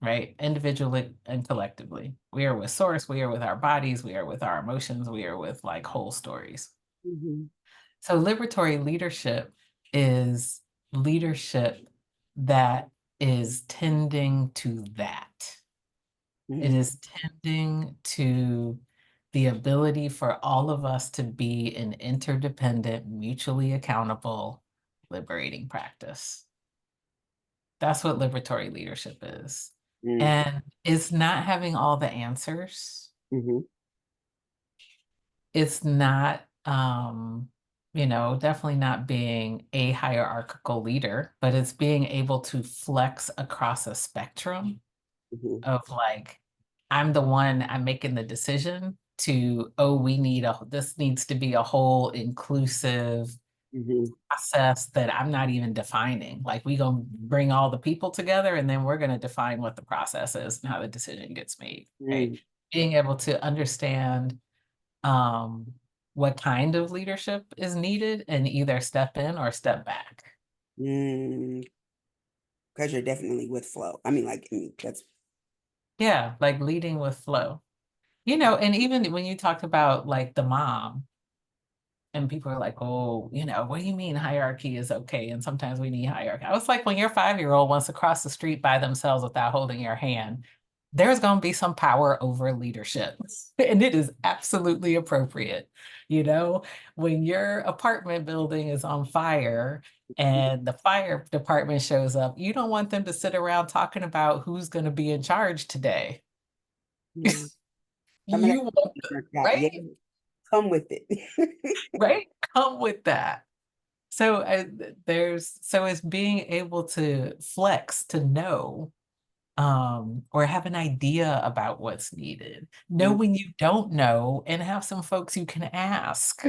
S1: right? Individually and collectively. We are with source, we are with our bodies, we are with our emotions, we are with like whole stories.
S2: mhm,
S1: So liberatory leadership is leadership that is tending to that. It
S2: mhm,
S1: is tending to the ability for all of us to be an interdependent, mutually accountable, liberating practice. That's what liberatory leadership is.
S2: mhm,
S1: And it's not having all the answers.
S2: mhm,
S1: It's not definitely not being a hierarchical leader, but it's being able to flex across a spectrum
S2: Mhm,
S1: of like, I'm making the decision to, oh, this needs to be a whole inclusive
S2: mhm,
S1: process that I'm not even defining. Like we gonna bring all the people together and then we're gonna define what the process is and how the decision gets made, right?
S2: mm,
S1: Being able to understand um what kind of leadership is needed and either step in or step back.
S2: mm. Because you're definitely with flow. That's
S1: Yeah, like leading with flow. And even when you talked about like the mom, and people are like, oh, what do you mean hierarchy is okay? And sometimes we need hierarchy. I was like, when your 5-year-old wants to cross the street by themselves without holding your hand, there's going to be some power over leadership. And it is absolutely appropriate. You know, when your apartment building is on fire and the fire department shows up, you don't want them to sit around talking about who's going to be in charge today.
S2: mm. Some of that
S1: You want,
S2: worked out. Yeah,
S1: right?
S2: come with it.
S1: Right? Come with that. So it's being able to flex to know or have an idea about what's needed. Know
S2: Mm.
S1: when you don't know and have some folks you can ask.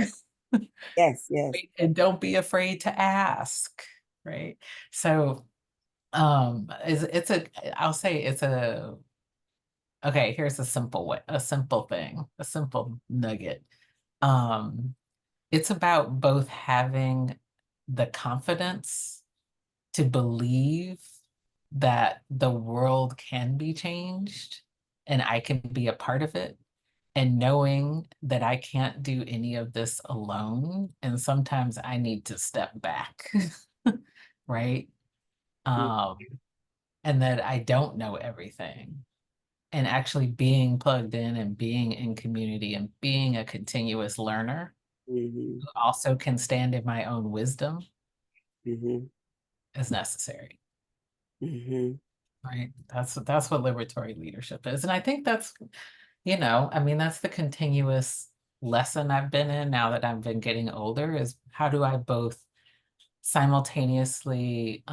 S2: Yes, yes.
S1: Right? And don't be afraid to ask, right? So it's a I'll say it's a okay, here's a simple thing, a simple nugget. Um it's about both having the confidence to believe that the world can be changed and I can be a part of it, and knowing that I can't do any of this alone. And sometimes I need to step back, right?
S2: Mm,
S1: Um, and that I don't know everything. And actually being plugged in and being in community and being a continuous learner
S2: mhm,
S1: who also can stand in my own wisdom
S2: mhm,
S1: is necessary.
S2: mhm,
S1: Right. That's what liberatory leadership is. And I think that's the continuous lesson I've been in now that I've been getting older is how do I both simultaneously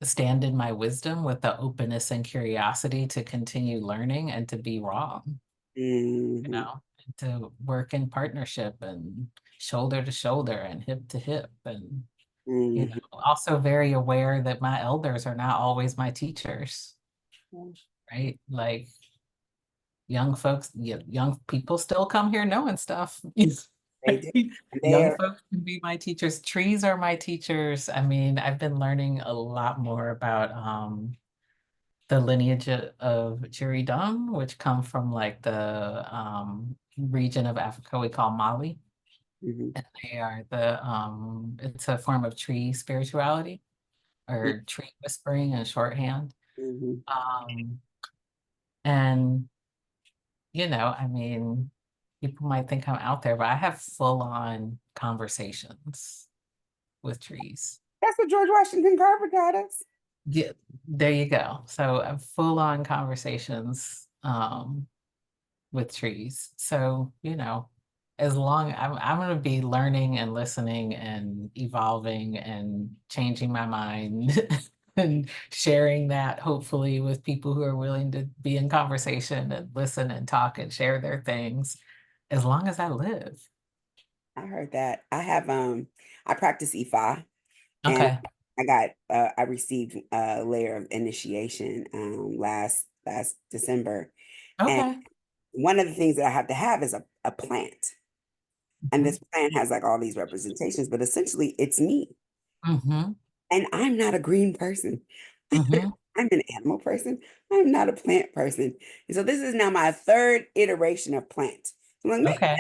S1: stand in my wisdom with the openness and curiosity to continue learning and to be wrong,
S2: mhm,
S1: and to work in partnership and shoulder to shoulder and hip to hip and
S2: mhm.
S1: also very aware that my elders are not always my teachers,
S2: Yeah,
S1: right? Like young people still come here knowing stuff.
S2: they do. And
S1: Young
S2: they're
S1: folks can be my teachers. Trees are my teachers. I mean, I've been learning a lot more about the lineage of Jiridam, which come from like the region of Africa we call Mali.
S2: mhm,
S1: And they are it's a form of tree spirituality or tree whispering in shorthand.
S2: mhm.
S1: Um, and I mean, people might think I'm out there, but I have full on conversations with trees.
S2: That's what George Washington Carver taught us.
S1: Yeah, there you go. So I have full on conversations with trees. So, as long I'm going to be learning and listening and evolving and changing my mind and sharing that hopefully with people who are willing to be in conversation and listen and talk and share their things as long as I live.
S2: I heard that. I practice EFI, and
S1: Okay.
S2: I received a layer of initiation last December. And
S1: Okay.
S2: one of the things that I have to have is a plant. And
S1: Hmm.
S2: this plant has like all these representations, but essentially it's me.
S1: Hmm.
S2: And I'm not a green person.
S1: Hmm.
S2: I'm an animal person. I'm not a plant person. And so this is now my third iteration of plant. So I'm like, maybe
S1: Okay.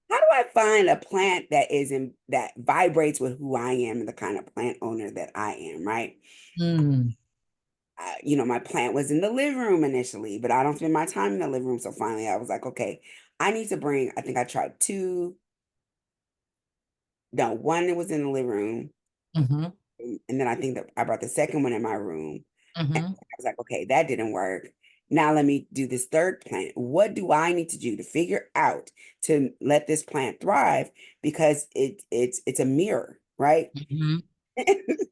S2: how do I find a plant that vibrates with who I am and the kind of plant owner that I am, right?
S1: Mm.
S2: My plant was in the living room initially, but I don't spend my time in the living room. So finally I was like, okay, I need to bring, I think I tried two, no, one that was in the living room.
S1: Hmm.
S2: And then I think that I brought the second one in my room. And
S1: Hmm.
S2: I was like, okay, that didn't work. Now let me do this third plant. What do I need to do to figure out to let this plant thrive? Because it's a mirror, right?
S1: Mhm.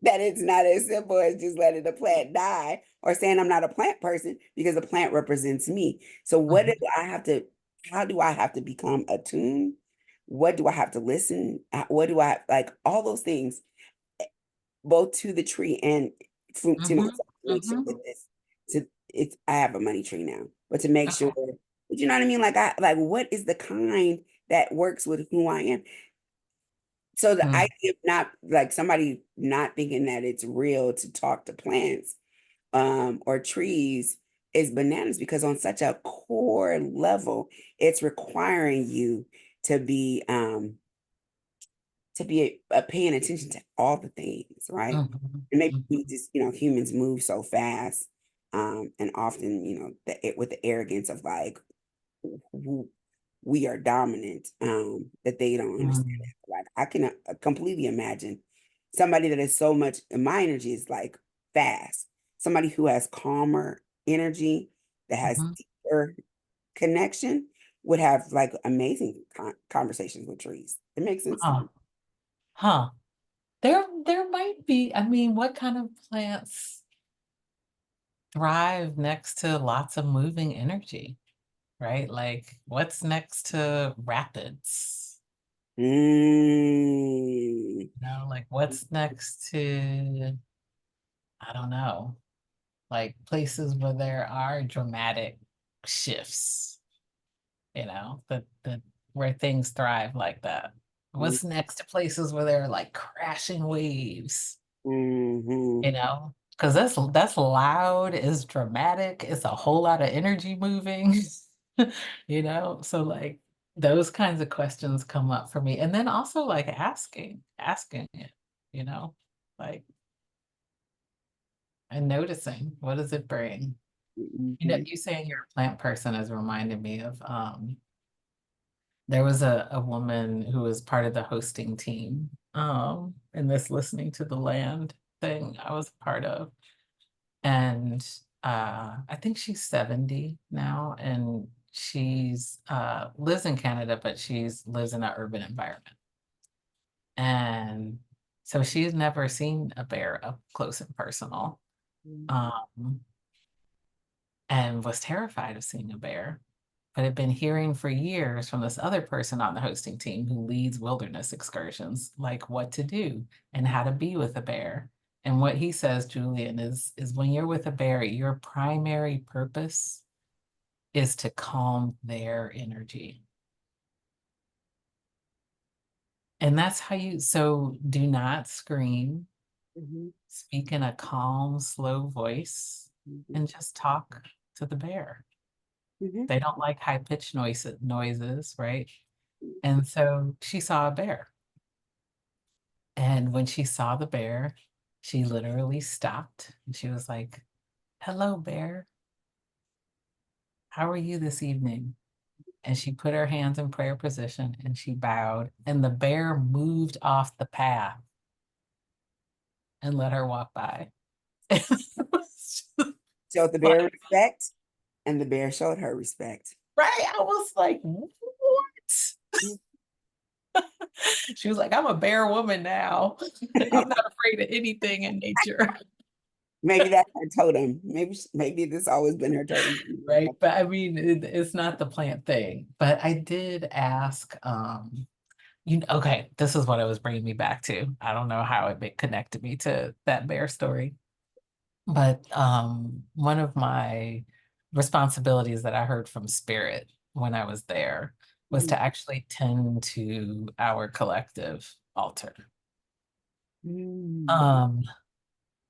S2: That it's not as simple as just letting the plant die or saying I'm not a plant person because the plant represents me. So what do
S1: Mhm.
S2: I have to, how do I have to become attuned? What do I have to listen? What do I like? All those things, both to the tree and to
S1: Mhm.
S2: myself to make sure
S1: Mhm.
S2: that this, to it's, I have a money tree now, but to make sure,
S1: Okay.
S2: but you know what I mean? Like like what is the kind that works with who I am? So the
S1: Mm.
S2: idea of not like somebody not thinking that it's real to talk to plants or trees is bananas because on such a core level, it's requiring you to be paying attention to all the things, right?
S1: Mhm.
S2: And maybe we
S1: Mhm.
S2: just, you know, humans move so fast, and often, you know, with the arrogance of like who we are dominant, that they don't understand
S1: Mhm.
S2: that. Like I can completely imagine somebody that is so much, and my energy is like fast. Somebody who has calmer energy, that has
S1: Mhm.
S2: deeper connection, would have like amazing conversations with trees. It makes sense to
S1: Huh.
S2: me.
S1: Huh. There might be, I mean, what kind of plants thrive next to lots of moving energy, right? Like what's next to rapids?
S2: Mm.
S1: You know, like what's next to, I don't know, like places where there are dramatic shifts, you know, that where things thrive like that. What's next to places where there are like crashing waves,
S2: Mm-hmm.
S1: you know? Because that's loud, it's dramatic, it's a whole lot of energy moving, you know? So like those kinds of questions come up for me. And then also like asking it, you know, like and noticing what does it bring? You know,
S2: Mm-hmm.
S1: you saying you're a plant person has reminded me of there was a woman who was part of the hosting team in this listening to the land thing I was a part of. And I think she's 70 now and she's lives in Canada, but she's lives in an urban environment. And so she's never seen a bear up close and personal. Um, and was terrified of seeing a bear, but had been hearing for years from this other person on the hosting team who leads wilderness excursions, like what to do and how to be with a bear. And what he says, Julian, is when you're with a bear, your primary purpose is to calm their energy. And that's how you, so do not scream,
S2: Mm-hmm.
S1: speak in a calm, slow voice,
S2: Mm-hmm.
S1: and just talk to the bear.
S2: Mm-hmm.
S1: They don't like high pitched noises, right? And so she saw a bear. And when she saw the bear, she literally stopped and she was like, "Hello, bear. How are you this evening?" And she put her hands in prayer position and she bowed, and the bear moved off the path and let her walk by. It was just
S2: Showed the bear
S1: like,
S2: respect, and the bear showed her respect.
S1: right? I was like, "What?" She was like, "I'm a bear woman now. I'm not afraid of anything in nature."
S2: Maybe that's her totem. Maybe this always been her totem.
S1: Right. But I mean, it's not the plant thing. But I did ask, okay, this is what it was bringing me back to. I don't know how connected me to that bear story. But one of my responsibilities that I heard from Spirit when I was there was to actually tend to our collective altar.
S2: Mm-hmm.
S1: Um,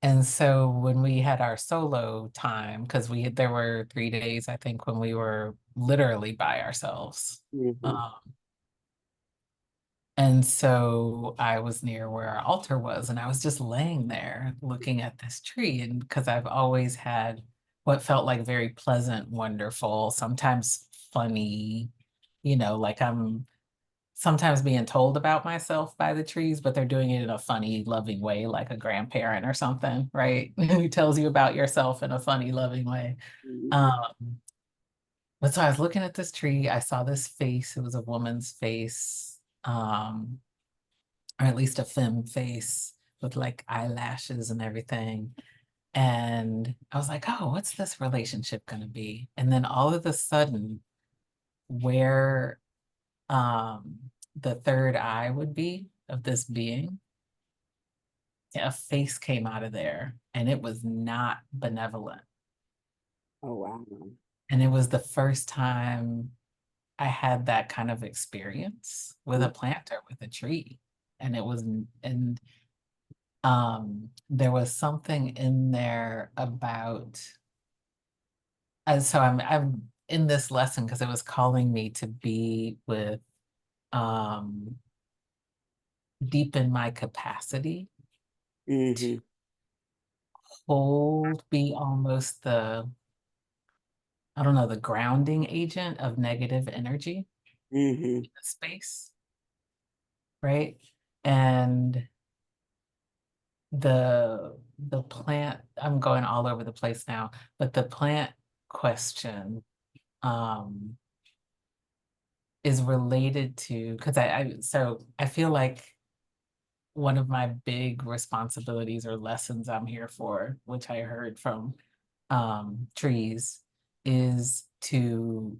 S1: And so when we had our solo time, because there were 3 days, I think, when we were literally by ourselves.
S2: Mm-hmm.
S1: Um, and so I was near where our altar was, and I was just laying there looking at this tree. And because I've always had what felt like very pleasant, wonderful, sometimes funny, like I'm sometimes being told about myself by the trees, but they're doing it in a funny, loving way, like a grandparent or something, right? Who tells you about yourself in a funny, loving way.
S2: Mhm.
S1: Um, but so I was looking at this tree, I saw this face, it was a woman's face, or at least a femme face with like eyelashes and everything. And I was like, oh, what's this relationship gonna be? And then all of a sudden, where um the third eye would be of this being, a face came out of there and it was not benevolent.
S2: Oh, wow.
S1: And it was the first time I had that kind of experience with a plant or with a tree. And it was, and there was something in there about, so I'm in this lesson because it was calling me to be with, um, deepen my capacity to
S2: Mm-hmm.
S1: hold, be almost the, I don't know, the grounding agent of negative energy
S2: Mm-hmm.
S1: in the space, right? And the plant, I'm going all over the place now, but the plant question um is related to, because so I feel like one of my big responsibilities or lessons I'm here for, which I heard from trees, is to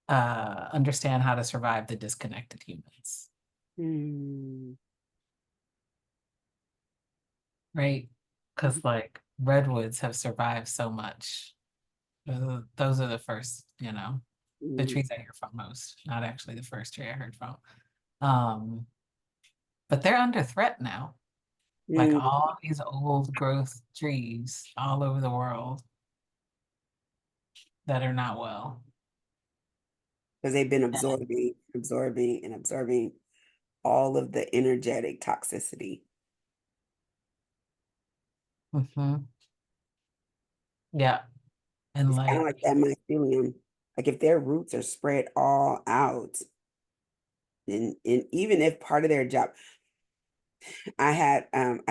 S1: understand how to survive the disconnected humans,
S2: Mm-hmm.
S1: right? Because like redwoods have survived so much. Those are the first, the trees I hear from most, not actually the first tree I heard from. Um, but they're under threat now. Like
S2: Mm-hmm.
S1: all these old growth trees all over the world that are not well.
S2: Because they've been absorbing all of the energetic toxicity.
S1: Hmm. Yeah. And
S2: It's kind of
S1: like,
S2: like that mycelium. Like if their roots are spread all out, and even if part of their job, I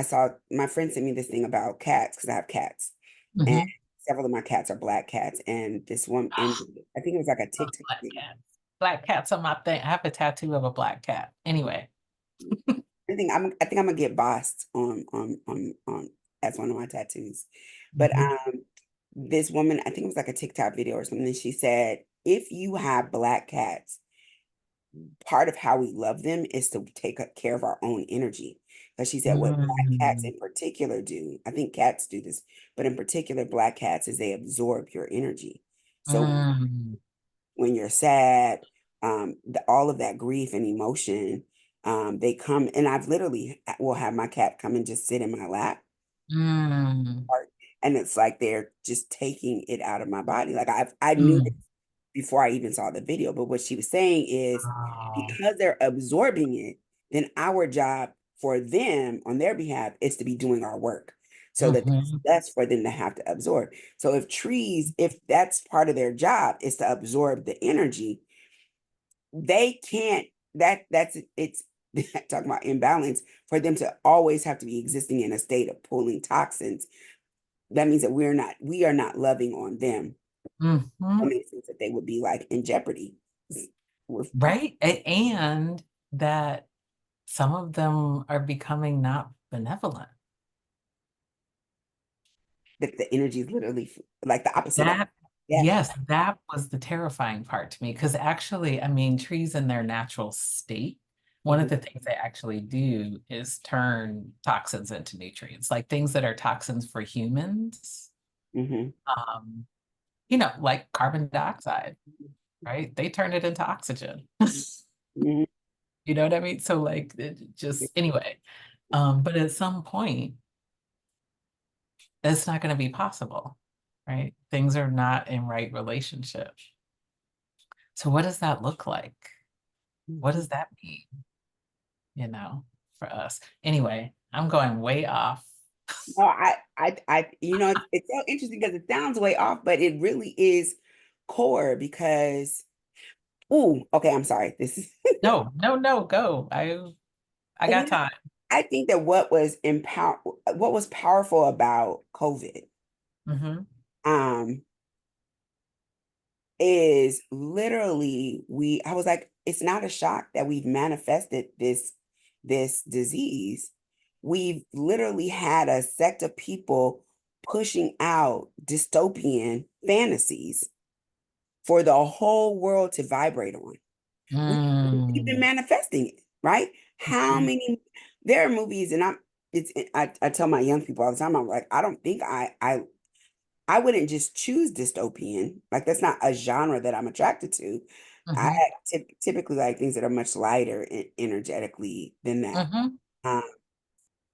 S2: saw my friend sent me this thing about cats because I have cats, and
S1: mhm.
S2: several of my cats are black cats, and this one, and I think it was like a
S1: Love
S2: TikTok
S1: black
S2: thing.
S1: cats. Black cats are my thing. I have a tattoo of a black cat. Anyway.
S2: I think I'm gonna get bossed on as one of my tattoos. But
S1: Mhm.
S2: this woman, I think it was like a TikTok video or something, she said, if you have black cats, part of how we love them is to take care of our own energy. Because she said what black cats
S1: Mm,
S2: in particular do, I think cats do this, but in particular, black cats is they absorb your energy. So
S1: mm,
S2: when you're sad, all of that grief and emotion, they come and I've literally will have my cat come and just sit in my lap,
S1: mm,
S2: and it's like they're just taking it out of my body. Like I knew
S1: mm.
S2: before I even saw the video. But what she was saying is
S1: Oh.
S2: because they're absorbing it, then our job for them on their behalf is to be doing our work so that it's
S1: Mhm,
S2: less for them to have to absorb. So if trees, if that's part of their job is to absorb the energy, they can't, that's it's talking about imbalance for them to always have to be existing in a state of pulling toxins. That means that we are not loving on them. That
S1: mhm.
S2: makes sense that they would be like in jeopardy with
S1: Right? And that some of them are becoming not benevolent.
S2: that the energy is literally like the opposite of
S1: That,
S2: yeah.
S1: yes, that was the terrifying part to me. Because actually, I mean, trees in their natural state, one of
S2: Mhm,
S1: the things they actually do is turn toxins into nutrients, like things that are toxins for humans,
S2: mhm,
S1: um, like carbon dioxide, right? They turn it into oxygen.
S2: mhm,
S1: You know what I mean? So like it just anyway. But at some point, it's not going to be possible, right? Things are not in right relationship. So what does that look like? What
S2: mhm.
S1: does that mean, you know, for us? Anyway, I'm going way off.
S2: No, it's so interesting because it sounds way off, but it really is core because, ooh, okay, I'm sorry. This is
S1: No, no, no, go. I
S2: And
S1: got time.
S2: I think that what was powerful about COVID,
S1: Mm-hmm.
S2: um, is literally I was like, it's not a shock that we've manifested this disease. We've literally had a sect of people pushing out dystopian fantasies for the whole world to vibrate on. We've been
S1: Mm.
S2: manifesting it, right? How
S1: Mhm.
S2: many there are movies, and I tell my young people all the time, I'm like, I don't think I wouldn't just choose dystopian. Like that's not a genre that I'm attracted to. I
S1: Mhm.
S2: typically like things that are much lighter and energetically than that.
S1: Mhm.
S2: Um,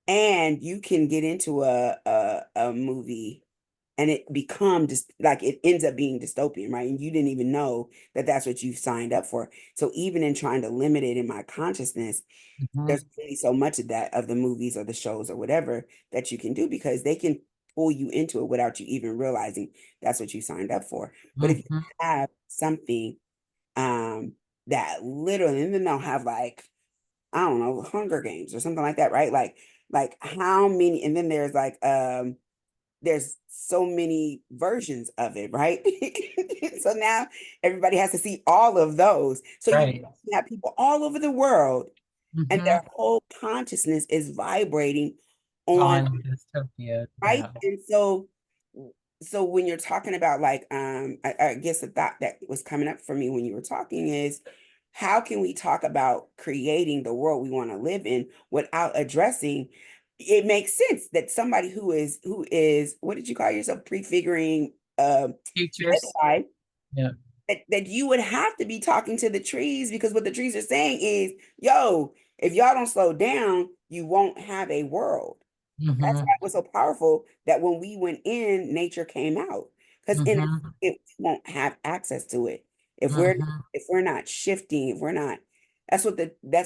S2: and you can get into a movie and it become just like it ends up being dystopian, right? And you didn't even know that that's what you signed up for. So even in trying to limit it in my consciousness,
S1: Mhm.
S2: there's only so much of that of the movies or the shows or whatever that you can do because they can pull you into it without you even realizing that's what you signed up for. But if you
S1: Mhm.
S2: have something um that literally, and then they'll have like, I don't know, Hunger Games or something like that, right? Like how many, and then there's so many versions of it, right? So now everybody has to see all of those. So you
S1: Right.
S2: have people all over the world and their
S1: Mhm.
S2: whole consciousness is vibrating on,
S1: On dystopia.
S2: right?
S1: Yeah.
S2: And so when you're talking about like I guess the thought that was coming up for me when you were talking is how can we talk about creating the world we want to live in without addressing it makes sense that somebody who is what did you call yourself prefiguring
S1: Futures.
S2: midwife
S1: Yeah.
S2: that you would have to be talking to the trees because what the trees are saying is, yo, if y'all don't slow down, you won't have a world. That's why
S1: Mhm.
S2: it was so powerful that when we went in, nature came out. Because in
S1: Mhm.
S2: it won't have access to it. If we're
S1: Mhm.
S2: if we're not shifting, if we're not, that's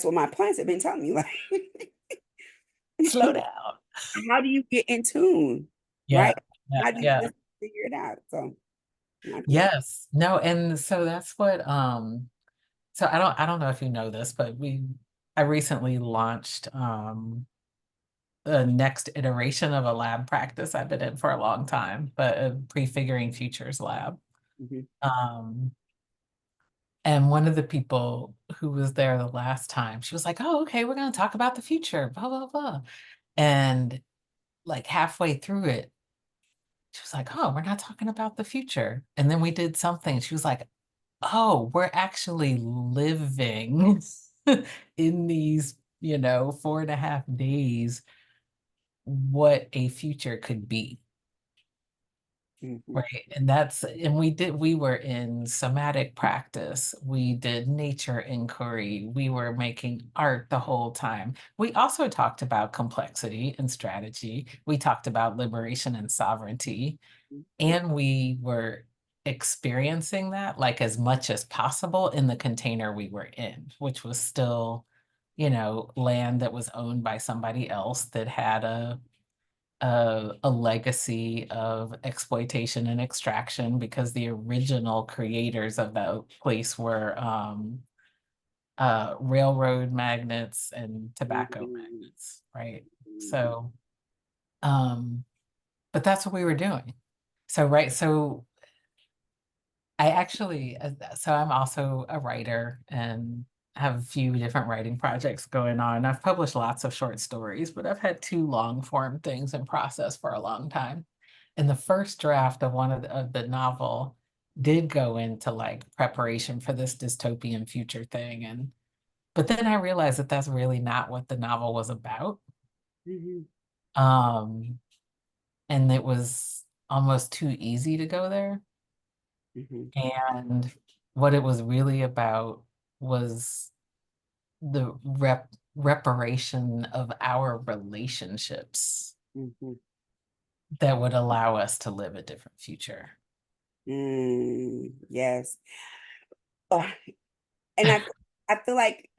S2: what my plants have been telling me. Like,
S1: Slow down.
S2: how do you get in tune?
S1: Yeah.
S2: Right?
S1: Yeah.
S2: How do you
S1: Yeah.
S2: just figure it out? So I think that
S1: Yes. No, and so that's what so I don't know if you know this, but I recently launched the next iteration of a lab practice I've been in for a long time, but a prefiguring futures lab.
S2: mhm,
S1: Um And one of the people who was there the last time, she was like, "Oh, okay, we're gonna talk about the future, blah, blah, blah." And like halfway through it, she was like, "Oh, we're not talking about the future." And then we did something. She was like, "Oh, we're actually living in these, 4.5 days, what a future could be."
S2: mhm,
S1: Right, and we were in somatic practice, we did nature inquiry, we were making art the whole time. We also talked about complexity and strategy, we talked about liberation and sovereignty,
S2: mhm,
S1: and we were experiencing that, like, as much as possible in the container we were in, which was still, land that was owned by somebody else that had a legacy of exploitation and extraction because the original creators of that place were railroad magnates and tobacco
S2: mhm,
S1: magnates, right?
S2: mhm,
S1: So, um, but that's what we were doing. So, right, so I actually, so I'm also a writer and have a few different writing projects going on. I've published lots of short stories, but I've had two long form things in process for a long time. And the first draft of one of the novel did go into like preparation for this dystopian future thing. But then I realized that that's really not what the novel was about.
S2: mhm,
S1: Um, and it was almost too easy to go there.
S2: mhm,
S1: And what it was really about was the reparation of our relationships
S2: mhm.
S1: that would allow us to live a different future.
S2: Yes. Oh, and I feel like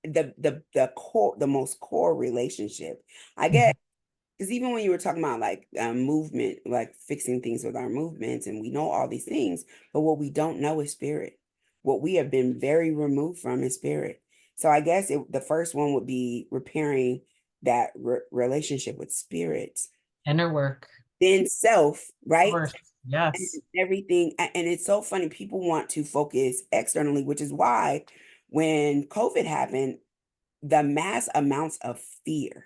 S2: the core the most core relationship I get
S1: Mhm.
S2: because even when you were talking about like movement, like fixing things with our movements, and we know all these things, but what we don't know is spirit. what we have been very removed from in spirit. So I guess the first one would be repairing that relationship with spirit,
S1: Inner work
S2: then self, right?
S1: first.
S2: And
S1: Yes.
S2: everything. And it's so funny. People want to focus externally, which is why when COVID happened, the mass amounts of fear.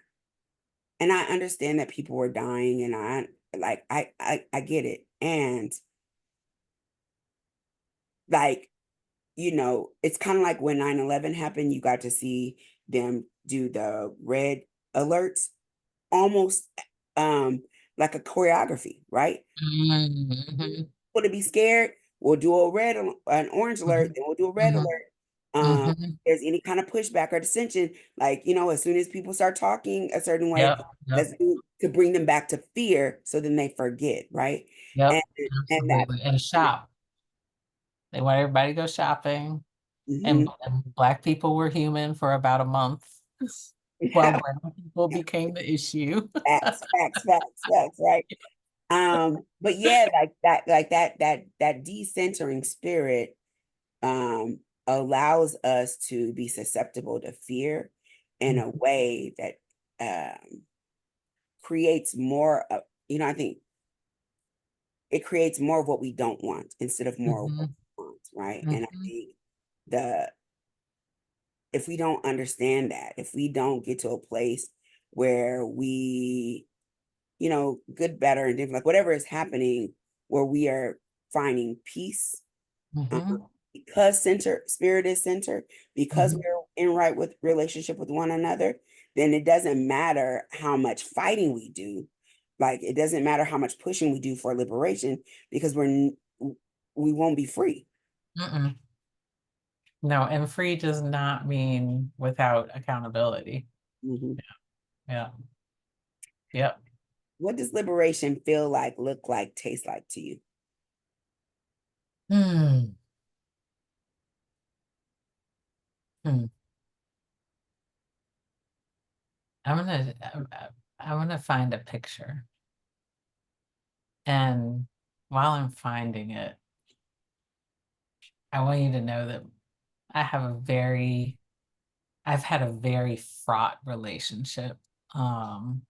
S2: And I understand that people were dying, and I get it. And like, it's kind of like when 9/11 happened, you got to see them do the red alerts, almost like a choreography, right?
S1: Mhm.
S2: Want to be scared, we'll do an orange alert,
S1: Mhm.
S2: then we'll do a red
S1: Mhm.
S2: alert. Um,
S1: Mhm.
S2: there's any kind of pushback or dissension, like, as soon as people start talking a certain way,
S1: Yep. Yep.
S2: let's do to bring them back to fear so then they forget, right? And
S1: Yep.
S2: and that
S1: Absolutely. And shop. They want everybody to go shopping.
S2: mhm.
S1: And Black people were human for about a month while brown people became the issue.
S2: Facts, right? But yeah, that decentering spirit um allows us to be susceptible to fear in a way that creates more I think it creates more of what we don't want instead of more of what
S1: Mhm.
S2: we want, right? And I
S1: Mhm.
S2: think the if we don't understand that, if we don't get to a place where we, good, better, and different, like whatever is happening, where we are finding peace, um,
S1: Mhm.
S2: because spirit is center, because
S1: Mhm.
S2: we're in right with relationship with one another, then it doesn't matter how much fighting we do. Like it doesn't matter how much pushing we do for liberation, because we won't be free.
S1: Mm-mm. No, and free does not mean without accountability.
S2: Mhm.
S1: Yeah. Yep.
S2: What does liberation feel like, look like, taste like to you?
S1: Hmm. Hmm. I'm gonna I'm gonna find a picture. And while I'm finding it, I want you to know that I have a very I've had a very fraught relationship um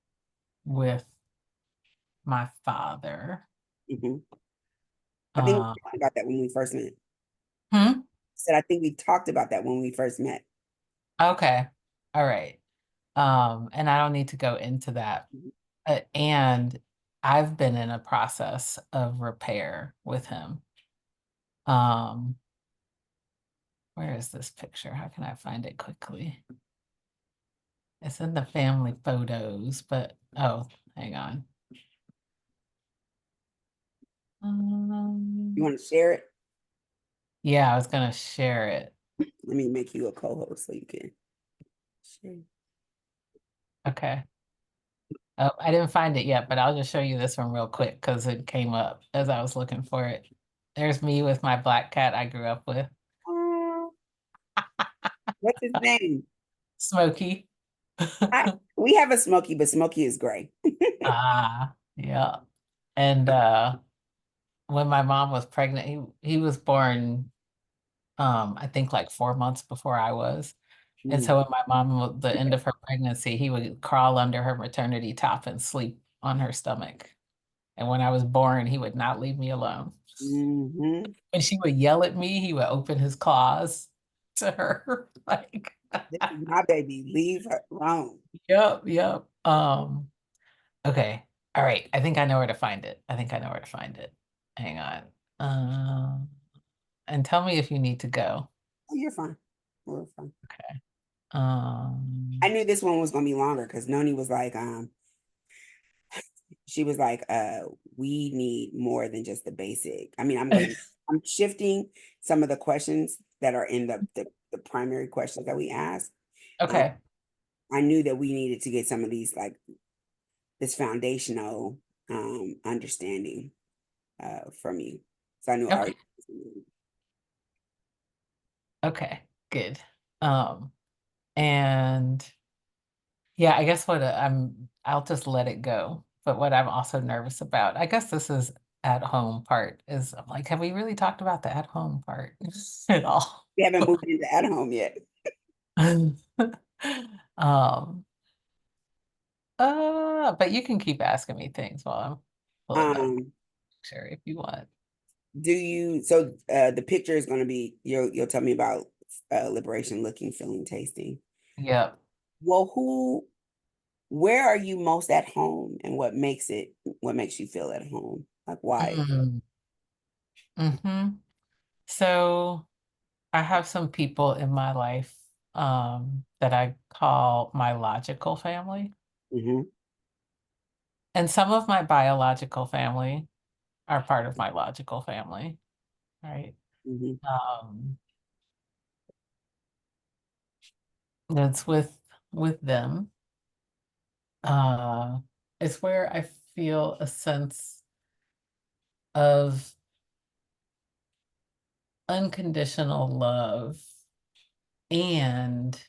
S1: with my father.
S2: Mhm. I think we
S1: Um
S2: talked about that when we first met.
S1: hmm?
S2: Said I think we talked about that when we first met.
S1: Okay. All right. And I don't need to go into that.
S2: Mhm.
S1: And I've been in a process of repair with him. Um, where is this picture? How can I find it quickly? It's in the family photos, but oh, hang on.
S2: You
S1: Um,
S2: want to share it?
S1: yeah, I was gonna share it.
S2: Let me make you a co-host so you can share.
S1: Okay. Oh, I didn't find it yet, but I'll just show you this one real quick because it came up as I was looking for it. There's me with my black cat I grew up with,
S2: Oh, what's his name?
S1: Smokey.
S2: We have a Smokey, but Smokey is gray.
S1: Ah, yeah. And when my mom was pregnant, he was born I think like 4 months before I was. And
S2: Mm,
S1: so when my mom the end of her pregnancy, he would crawl under her maternity top and sleep on her stomach. And when I was born, he would not leave me alone.
S2: mhm.
S1: When she would yell at me, he would open his claws to her. Like,
S2: This is my baby. Leave her alone.
S1: yep, yep. Okay. All right. I think I know where to find it. I think I know where to find it. Hang on. Um, and tell me if you need to go.
S2: Oh, you're fine. We're fine.
S1: Okay.
S2: I knew this one was gonna be longer because Noni was like, she was like, we need more than just the basic. I mean, I'm shifting some of the questions that are in the primary questions that we asked. Um,
S1: Okay.
S2: I knew that we needed to get some of these, like this foundational understanding from you. So I knew I
S1: Okay.
S2: already.
S1: Okay. Good. Um, and yeah, I guess I'll just let it go. But what I'm also nervous about, I guess this is at home part is I'm like, have we really talked about the at home part at all?
S2: We haven't moved into at home yet.
S1: Um, but you can keep asking me things while I'm pulling up
S2: Um,
S1: the picture if you want.
S2: do you, so the picture is gonna be, you'll tell me about liberation, looking, feeling, tasting.
S1: Yep.
S2: Well, where are you most at home and what makes you feel at home? Like why?
S1: Mm. Hmm. So I have some people in my life that I call my logical family.
S2: Mm-hmm,
S1: And some of my biological family are part of my logical family, right?
S2: mm-hmm,
S1: Um, that's with them. Uh, it's where I feel a sense of unconditional love and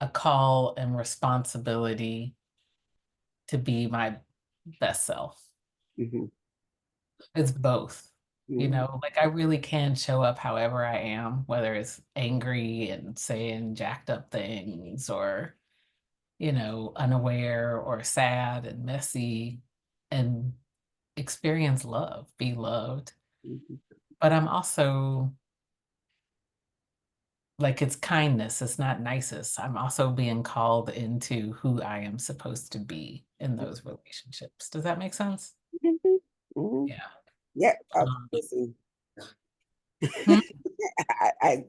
S1: a call and responsibility to be my best self.
S2: mm-hmm,
S1: It's both. You
S2: mm-hmm,
S1: know, like I really can show up however I am, whether it's angry and saying jacked up things or, you know, unaware or sad and messy and experience love, be loved.
S2: mm-hmm,
S1: But I'm also like it's kindness, it's not nicest. I'm also being called into who I am supposed to be in those relationships. Does that make sense?
S2: mm-hmm, mm-hmm.
S1: Yeah.
S2: Yeah,
S1: Um,
S2: listen,
S1: hmm?
S2: I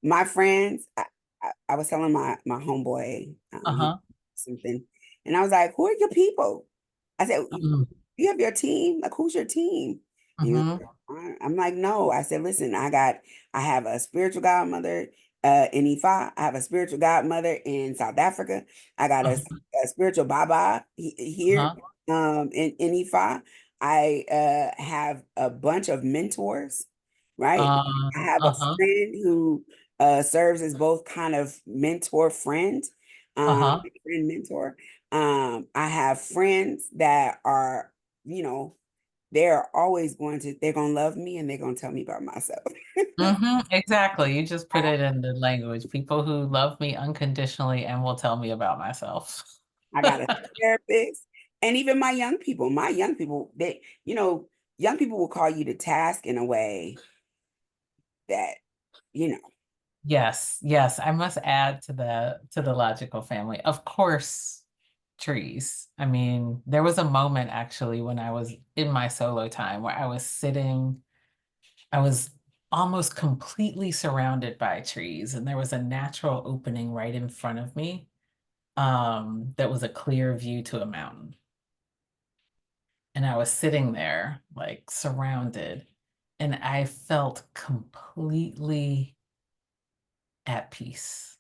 S2: my friends, I was telling my homeboy he
S1: Uh-huh.
S2: something, and I was like, "Who are your people?" I said,
S1: Mm,
S2: "You have your team. Like, who's your team?" And he was
S1: mhm,
S2: like, I'm like, "No." I said, "Listen, I have a spiritual godmother in Ifa. I have a spiritual godmother in South Africa. I got
S1: uh-huh,
S2: a spiritual Baba here
S1: uh-huh,
S2: in Ifa. I have a bunch of mentors, right? I have a
S1: uh-huh,
S2: friend who serves as both kind of mentor friend,
S1: uh-huh.
S2: friend mentor. I have friends that are, you know, they're gonna love me and they're gonna tell me about myself.
S1: Exactly. You just put it in the language. People who love me unconditionally and will tell me about myself.
S2: I got a therapist, and even my young people, young people will call you to task in a way that, you know,
S1: Yes, yes. I must add to the logical family. Of course, trees. I mean, there was a moment actually when I was in my solo time where I was sitting, I was almost completely surrounded by trees, and there was a natural opening right in front of me, that was a clear view to a mountain. And I was sitting there, like surrounded, and I felt completely at peace.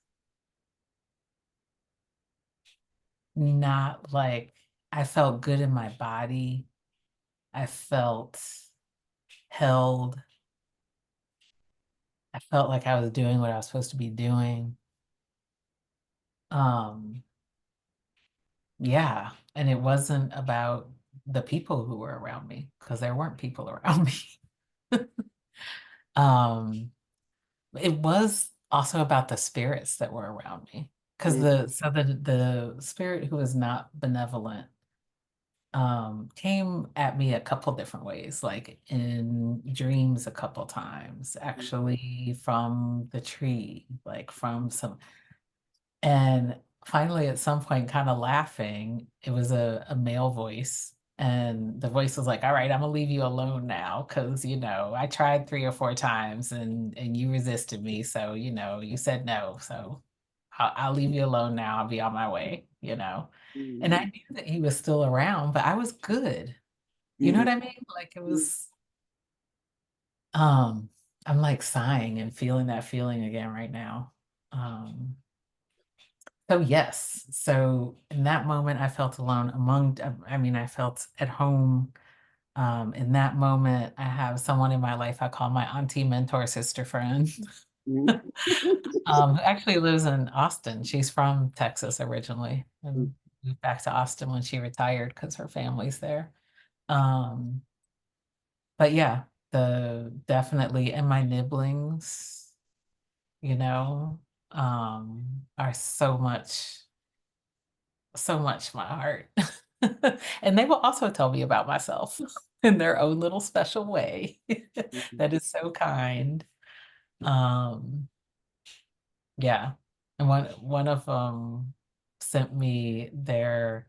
S1: Not like I felt good in my body. I felt held. I felt like I was doing what I was supposed to be doing. Um, yeah. And it wasn't about the people who were around me because there weren't people around me. Um, it was also about the spirits that were around me. Because
S2: mm,
S1: the spirit who is not benevolent came at me a couple different ways, like in dreams a couple times, actually from the tree, like from some, and finally at some point kind of laughing, it was a male voice. And the voice was like, all right, I'm gonna leave you alone now because you know I tried 3 or 4 times and you resisted me. So, you know, you said no. So I'll leave you alone now. I'll be on my way, you know. And I
S2: mm,
S1: knew that he was still around, but I was good. You know
S2: mm,
S1: what I mean? Like it
S2: mm,
S1: was, um, I'm like sighing and feeling that feeling again right now. Um, so yes, so in that moment I felt alone among, I mean, I felt at home. In that moment, I have someone in my life I call my auntie, mentor, sister, friend,
S2: mm,
S1: who actually lives in Austin. She's from Texas originally
S2: mm,
S1: and moved back to Austin when she retired because her family's there. Um, but yeah, the definitely, and my nibblings, you know, are so much my heart. And they will also tell me about myself in their own little special way.
S2: Mhm.
S1: That is so kind. Um, yeah. And one of them sent me their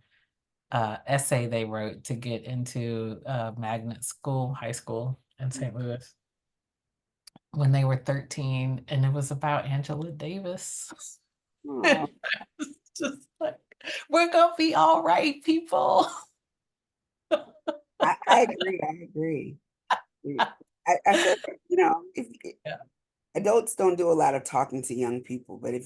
S1: essay they wrote to get into magnet school, high school in St. Louis when they were 13, and it was about Angela Davis.
S2: Aw,
S1: Just like, we're gonna be all right, people.
S2: I agree. I agree. I feel like, if
S1: Yeah.
S2: adults don't do a lot of talking to young people, but if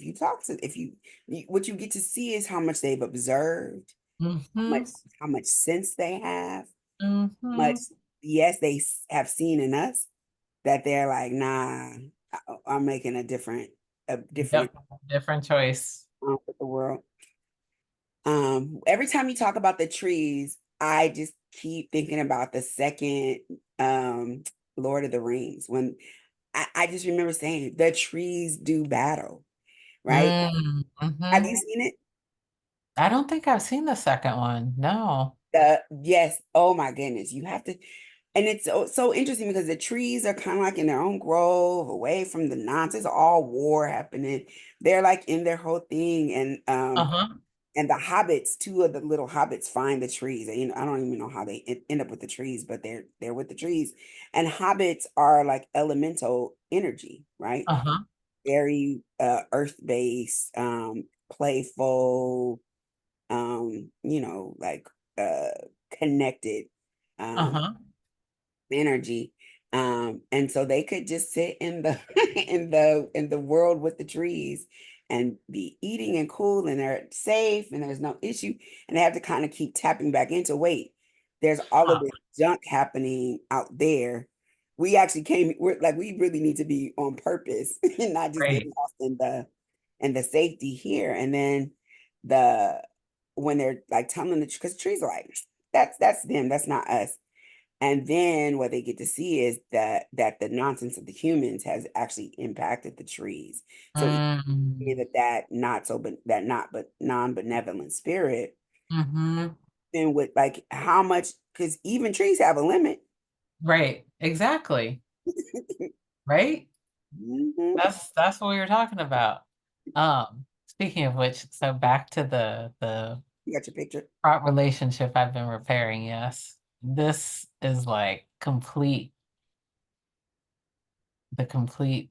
S2: what you get to see is how much they've observed, how much,
S1: Hmm.
S2: how much sense they have, much,
S1: Hmm.
S2: yes, have seen in us that they're like, nah, I'm making a different
S1: Yep. Different choice.
S2: with the world. Every time you talk about the trees, I just keep thinking about the second um Lord of the Rings when I just remember saying the trees do battle, right? Have
S1: Mm-hmm.
S2: you seen it?
S1: I don't think I've seen the second one. No.
S2: Yes. Oh my goodness. You have to, and it's so interesting because the trees are kind of like in their own grove, away from the nonsense, all war happening. They're like in their whole thing,
S1: Uh-huh.
S2: and the hobbits, two of the little hobbits find the trees. And, I don't even know how they end up with the trees, but they're with the trees. And hobbits are like elemental energy, right?
S1: Uh-huh.
S2: Very earth-based, playful, like uh connected um
S1: Uh-huh.
S2: energy. And so they could just sit in the in the world with the trees and be eating and cool, and they're safe and there's no issue. And they have to kind of keep tapping back into, wait, there's all of
S1: Huh.
S2: this junk happening out there. We actually we're like, we really need to be on purpose and not just get
S1: Great.
S2: lost in the safety here. And then the when they're like telling the, because trees are like, that's them, that's not us. And then what they get to see is that the nonsense of the humans has actually impacted the trees. So
S1: Mm.
S2: even that not so, but that not but non-benevolent spirit,
S1: Mm-hmm.
S2: then with like how much, because even trees have a limit.
S1: Right. Exactly. Right?
S2: Mhm.
S1: That's what we were talking about. Speaking of which, so back to the
S2: You got your picture.
S1: fraught relationship I've been repairing, yes. This is like the complete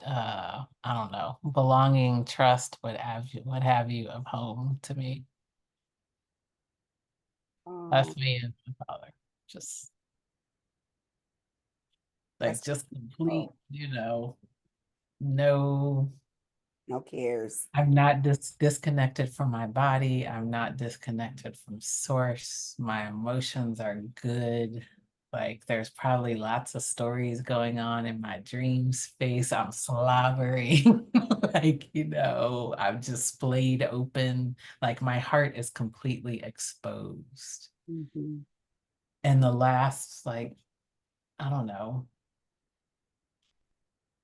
S1: I don't know, belonging, trust, what have you of home to me.
S2: Oh,
S1: That's me and my father. Just
S2: that's
S1: like just complete,
S2: oh,
S1: no.
S2: no cares.
S1: I'm not disconnected from my body. I'm not disconnected from source. My emotions are good. Like there's probably lots of stories going on in my dream space. I'm slobbering. Like, I'm just splayed open. Like my heart is completely exposed.
S2: Hmm.
S1: And the last, like, I don't know,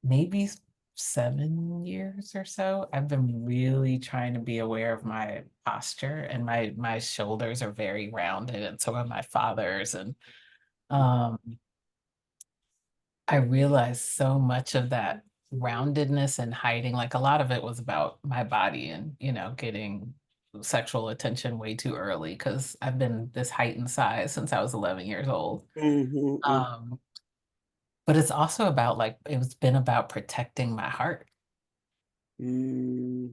S1: maybe 7 years or so, I've been really trying to be aware of my posture, and my shoulders are very rounded, and so are my father's. And um, I realized so much of that roundedness and hiding, like a lot of it was about my body and, getting sexual attention way too early because I've been this height and size since I was 11 years old.
S2: Hmm.
S1: Um, but it's also about like, it's been about protecting my heart.
S2: Hmm.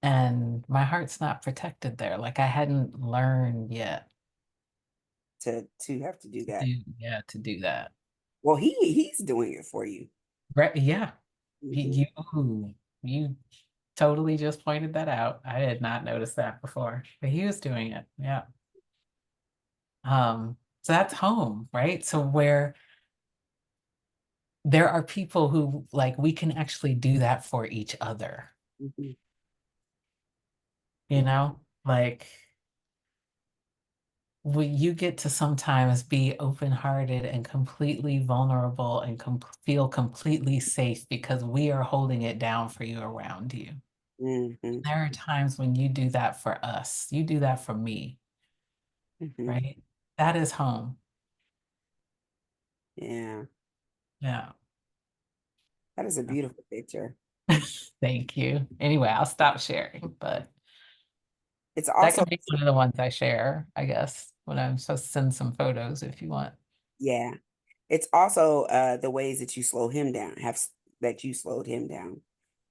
S1: And my heart's not protected there. Like I hadn't learned yet
S2: To have to do that.
S1: to do that.
S2: Well, he's doing it for you.
S1: Right? Yeah.
S2: Hmm.
S1: You totally just pointed that out. I had not noticed that before, but he was doing it. Yeah. So that's home, right? So where there are people who like we can actually do that for each other,
S2: Hmm.
S1: Like you get to sometimes be open-hearted and completely vulnerable and feel completely safe because we are holding it down for you around you.
S2: Hmm.
S1: There are times when you do that for us. You do that for me,
S2: Hmm.
S1: right? That is home.
S2: Yeah,
S1: Yeah.
S2: that is a beautiful picture.
S1: Thank you. Anyway, I'll stop sharing, but
S2: It's
S1: that
S2: also,
S1: can be one of the ones I share, I guess, when I'm supposed to send some photos if you want.
S2: yeah, it's also the ways that you slow him down, that you slowed him down.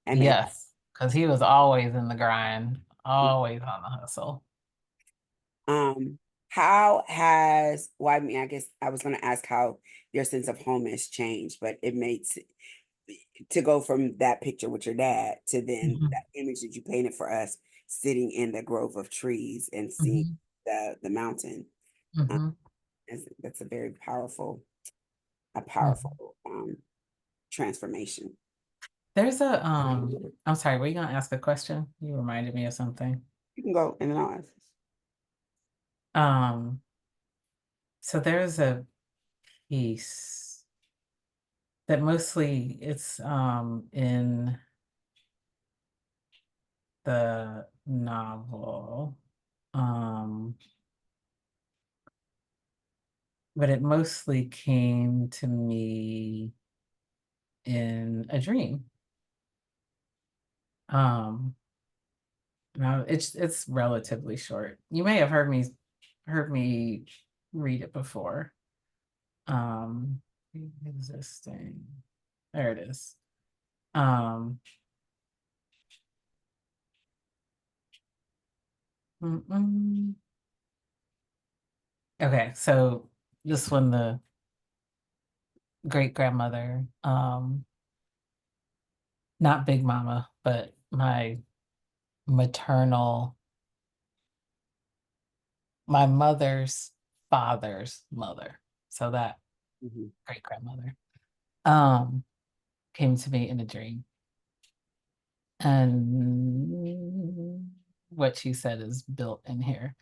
S2: I mean,
S1: Yes, because he was always in the grind, always on the hustle.
S2: um, how has, well, I mean, I guess I was going to ask how your sense of home has changed, but it makes to go from that picture with your dad to then
S1: Mhm,
S2: that image that you painted for us sitting in the grove of trees and seeing
S1: mhm,
S2: the mountain. Um,
S1: mhm,
S2: that's a very a
S1: mhm.
S2: powerful transformation.
S1: There's a I'm sorry, were you gonna ask a question? You reminded me of something.
S2: You can go in and out.
S1: Um, so there's a piece that mostly it's in the novel. Um, but it mostly came to me in a dream. Um, no, it's relatively short. You may have heard me read it before. Um, existing. There it is. Um, mm-mm. Okay, so this one, the great grandmother, not Big Mama, but my maternal, my mother's father's mother. So that
S2: Mhm.
S1: great grandmother, um, came to me in a dream. And what she said is built in here.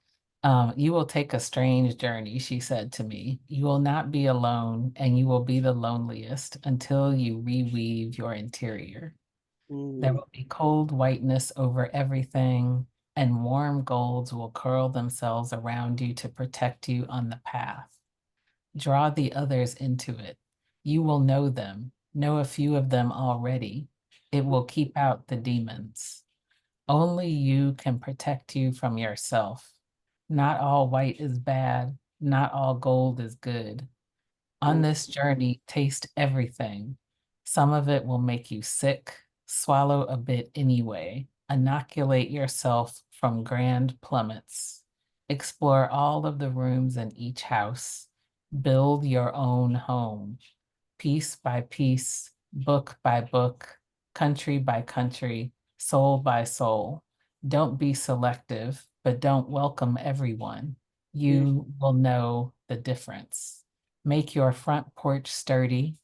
S1: You will take a strange journey, she said to me. You will not be alone, and you will be the loneliest until you reweave your interior. There
S2: Mm,
S1: will be cold whiteness over everything, and warm golds will curl themselves around you to protect you on the path. Draw the others into it. You will know them, know a few of them already. It will keep out the demons. Only you can protect you from yourself. Not all white is bad, not all gold is good. On
S2: mm,
S1: this journey, taste everything. Some of it will make you sick. Swallow a bit anyway. Inoculate yourself from grand plummets. Explore all of the rooms in each house. Build your own home, piece by piece, book by book, country by country, soul by soul. Don't be selective, but don't welcome everyone.
S2: mm,
S1: You will know the difference. Make your front porch sturdy,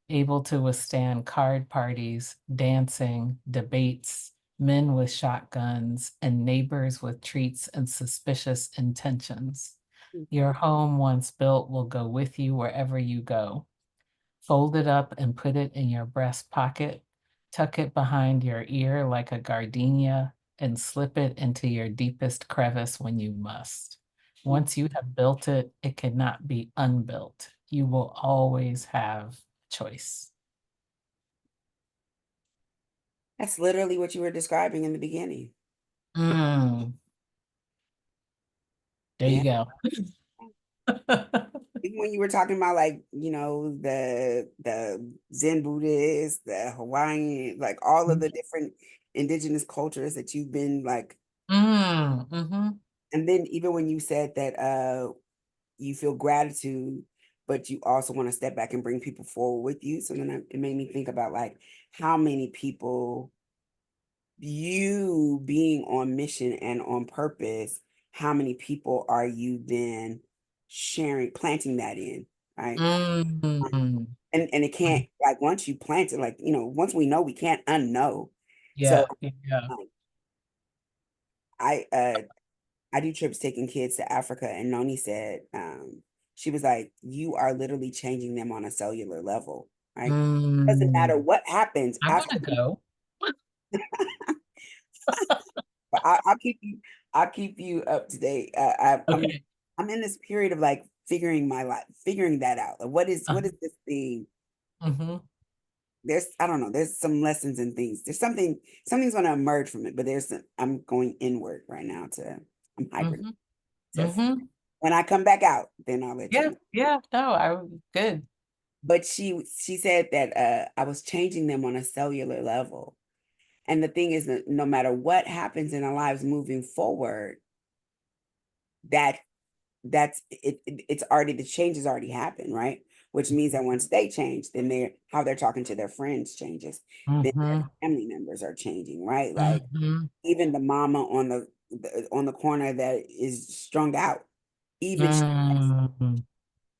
S1: able to withstand card parties, dancing, debates, men with shotguns, and neighbors with treats and suspicious intentions.
S2: mm.
S1: Your home, once built, will go with you wherever you go. Fold it up and put it in your breast pocket. Tuck it behind your ear like a gardenia and slip it into your deepest crevice when you must. Once you have built it, it cannot be unbuilt. You will always have choice.
S2: That's literally what you were describing in the beginning.
S1: Mm, there
S2: Yeah.
S1: you go.
S2: Even when you were talking about like, the Zen Buddhists, the Hawaiian, like all of the different indigenous cultures that you've been like,
S1: Mhm.
S2: and then even when you said that you feel gratitude, but you also want to step back and bring people forward with you. So then it made me think about like how many people, you being on mission and on purpose, how many people are you then sharing, planting that in, right?
S1: Mm.
S2: And it can't, like, once you plant it, like, once we know, we can't unknow. So
S1: Yeah, yeah.
S2: um, I I do trips taking kids to Africa, and Noni said, she was like, "You are literally changing them on a cellular level, right? Doesn't matter
S1: Mm,
S2: what happens
S1: I want
S2: after."
S1: to go.
S2: But I'll keep you up to date.
S1: Okay.
S2: I'm in this period of like figuring my life, figuring that out. Like, what is this thing?
S1: Mm-hmm,
S2: There's I don't know. There's some lessons and things. There's something's going to emerge from it. But I'm going inward right now to I'm hibernating.
S1: mm-hmm,
S2: To
S1: mm-hmm.
S2: when I come back out, then I'll let you
S1: Yeah,
S2: know.
S1: yeah, no, I good.
S2: But she said that I was changing them on a cellular level. And the thing is that no matter what happens in our lives moving forward, that it's already the change has already happened, right? Which means that once they change, then how they're talking to their friends changes. Then their
S1: Mm-hmm,
S2: family members are changing, right? Like
S1: mm-hmm,
S2: even the mama on the corner that is strung out, even
S1: mm-hmm,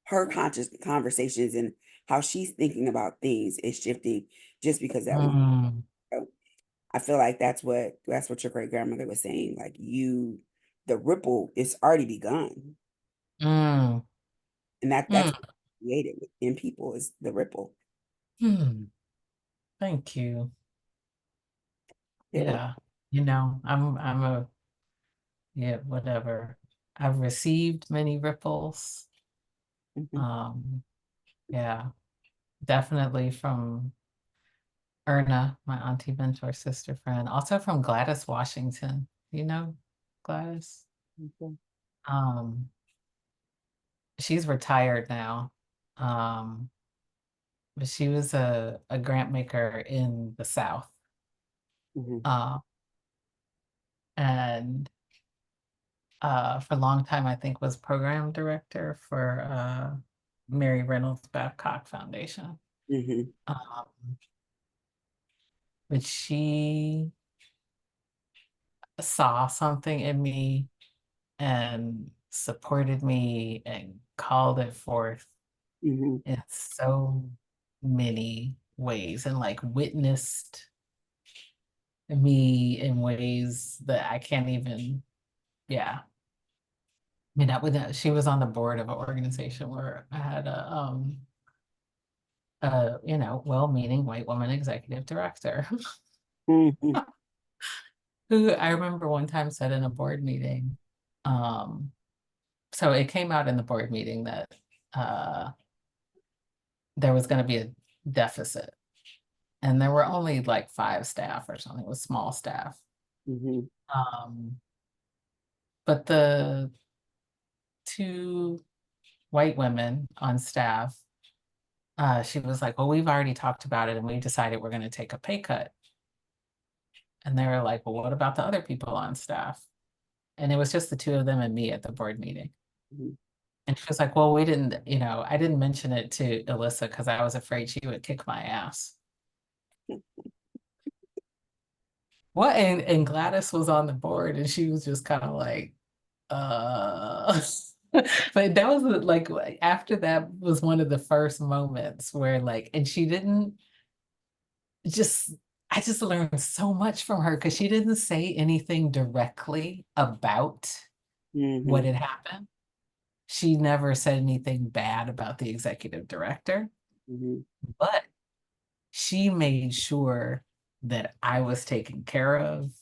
S2: her conscious conversations and how she's thinking about things is shifting just because that one.
S1: mm-hmm,
S2: So I feel like that's what your great grandmother was saying. Like the ripple is already begun, and that's
S1: mm-hmm.
S2: created in people is the ripple.
S1: Thank you.
S2: You're welcome.
S1: Yeah, I'm a yeah, whatever. I've received many ripples.
S2: Mhm,
S1: Um, yeah, definitely from Erna, my auntie mentor sister friend, also from Gladys Washington. You know, Gladys.
S2: mhm,
S1: Um, she's retired now. Um, but she was a grant maker in the South.
S2: mhm,
S1: Uh, and for a long time, I think was program director for Mary Reynolds Babcock Foundation.
S2: mhm,
S1: Um, but she saw something in me and supported me and called it forth
S2: mhm,
S1: in so many ways and like witnessed me in ways that I can't even, yeah. I mean, she was on the board of an organization where I had well-meaning white woman executive director
S2: mhm,
S1: who I remember one time said in a board meeting, um, so it came out in the board meeting that uh, there was going to be a deficit, and there were only like 5 staff or something. It was small staff.
S2: mhm,
S1: Um, but the two white women on staff, she was like, well, we've already talked about it and we decided we're going to take a pay cut. And they were like, well, what about the other people on staff? And it was just the two of them and me at the board meeting.
S2: mhm.
S1: And she was like, well, we didn't, I didn't mention it to Elissa because I was afraid she would kick my ass. What? And Gladys was on the board and she was just kind of like, uh, but that was like, after that was one of the first moments where like, and she didn't just, I just learned so much from her because she didn't say anything directly about what
S2: Mhm,
S1: had happened. She never said anything bad about the executive director,
S2: mhm,
S1: but she made sure that I was taken care of,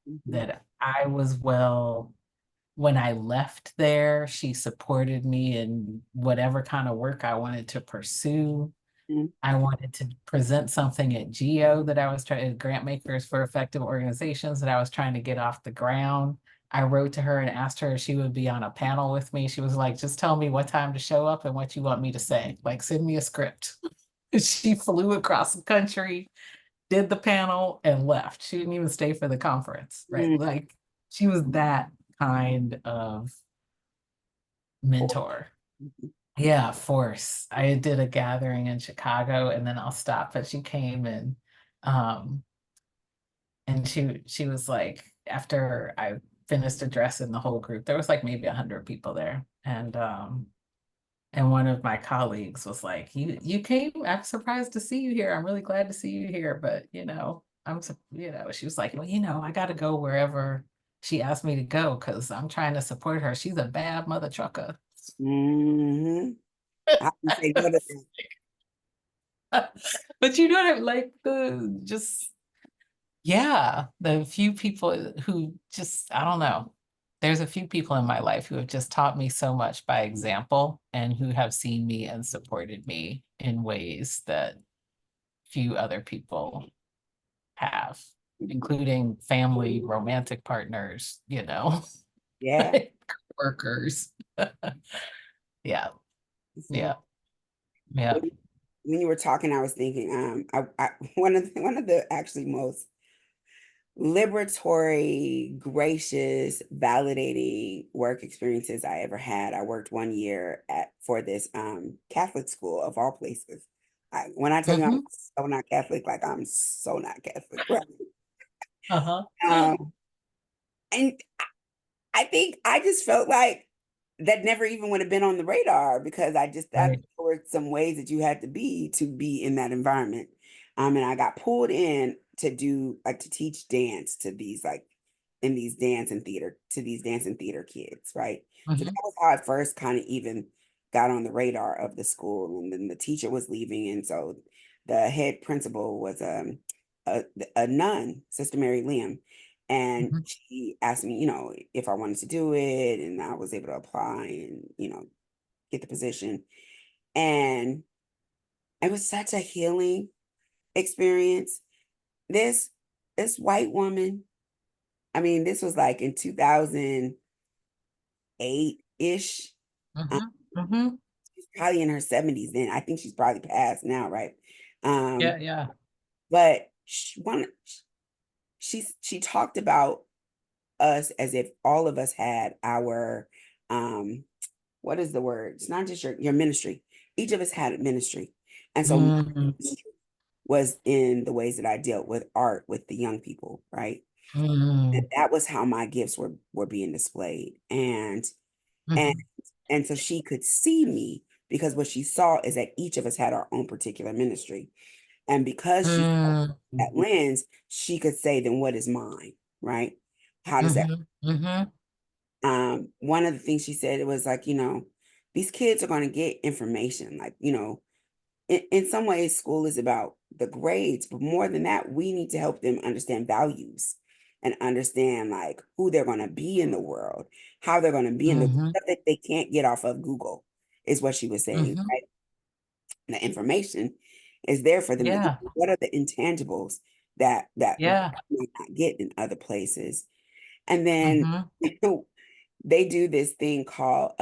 S2: mhm,
S1: that I was well. When I left there, she supported me in whatever kind of work I wanted to pursue.
S2: mhm,
S1: I wanted to present something at GEO that I was trying, grant makers for effective organizations that I was trying to get off the ground. I wrote to her and asked her if she would be on a panel with me. She was like, just tell me what time to show up and what you want me to say. Like, send me a script. She flew across the country, did the panel, and left. She didn't even stay for the conference, right?
S2: mhm.
S1: Like, she was that kind of mentor.
S2: Mhm,
S1: Yeah, force. I did a gathering in Chicago and then I'll stop, but she came um and she was like, after I finished addressing the whole group, there was like maybe 100 people there. And one of my colleagues was like, you came, I'm surprised to see you here. I'm really glad to see you here. But she was like, well, I gotta go wherever. she asked me to go because I'm trying to support her. She's a bad mother trucker.
S2: Mm-hmm. I can say no to that.
S1: But you know what, like the just yeah, the few people who just I don't know. There's a few people in my life who have just taught me so much by example and who have seen me and supported me in ways that few other people have, including family, romantic partners,
S2: Yeah.
S1: workers. Yeah,
S2: So
S1: yeah, yeah.
S2: when you were talking, I was thinking, one of the actually most liberatory, gracious, validating work experiences I ever had. I worked 1 year at for this Catholic school of all places. When I tell you I'm
S1: Hmm.
S2: so not Catholic, like I'm so not Catholic, right?
S1: Uh-huh.
S2: And I think I just felt like that never even would have been on the radar because I just thought
S1: Right.
S2: there were some ways that you had to be in that environment. And I got pulled in to do like to teach dance to these like in these dance and theater to these dance and theater kids, right? So that
S1: Hmm.
S2: was how I first kind of even got on the radar of the school. And then the teacher was leaving, and so the head principal was a, a nun, Sister Mary Liam, and
S1: Hmm.
S2: she asked me, if I wanted to do it, and I was able to apply and, get the position. And it was such a healing experience. This this white woman, I mean, this was like in 2008-ish. Um,
S1: Hmm. Hmm.
S2: she's probably in her 70s then. I think she's probably passed now, right?
S1: Yeah,
S2: Um,
S1: yeah.
S2: but she talked about us as if all of us had our um what is the word? It's not just your ministry. Each of us had a ministry. And so my
S1: Mm-hmm.
S2: ministry was in the ways that I dealt with art with the young people, right? And
S1: Mm-hmm.
S2: that was how my gifts were being displayed. And and so she could see me because what she saw is that each of us had our own particular ministry. And because she saw
S1: Mm-hmm.
S2: that lens, she could say, then what is mine? Right? How does that
S1: Hmm. Hmm.
S2: one of the things she said, it was like, these kids are going to get information. Like, in some ways, school is about the grades, but more than that, we need to help them understand values and understand like who they're going to be in the world, how they're going to be in the
S1: Hmm.
S2: stuff that they can't get off of Google, is what she was saying,
S1: Hmm.
S2: right? The information is there for them to get.
S1: Yeah,
S2: What are the intangibles that we
S1: yeah.
S2: might not get in other places? And then
S1: Hmm.
S2: they do this thing called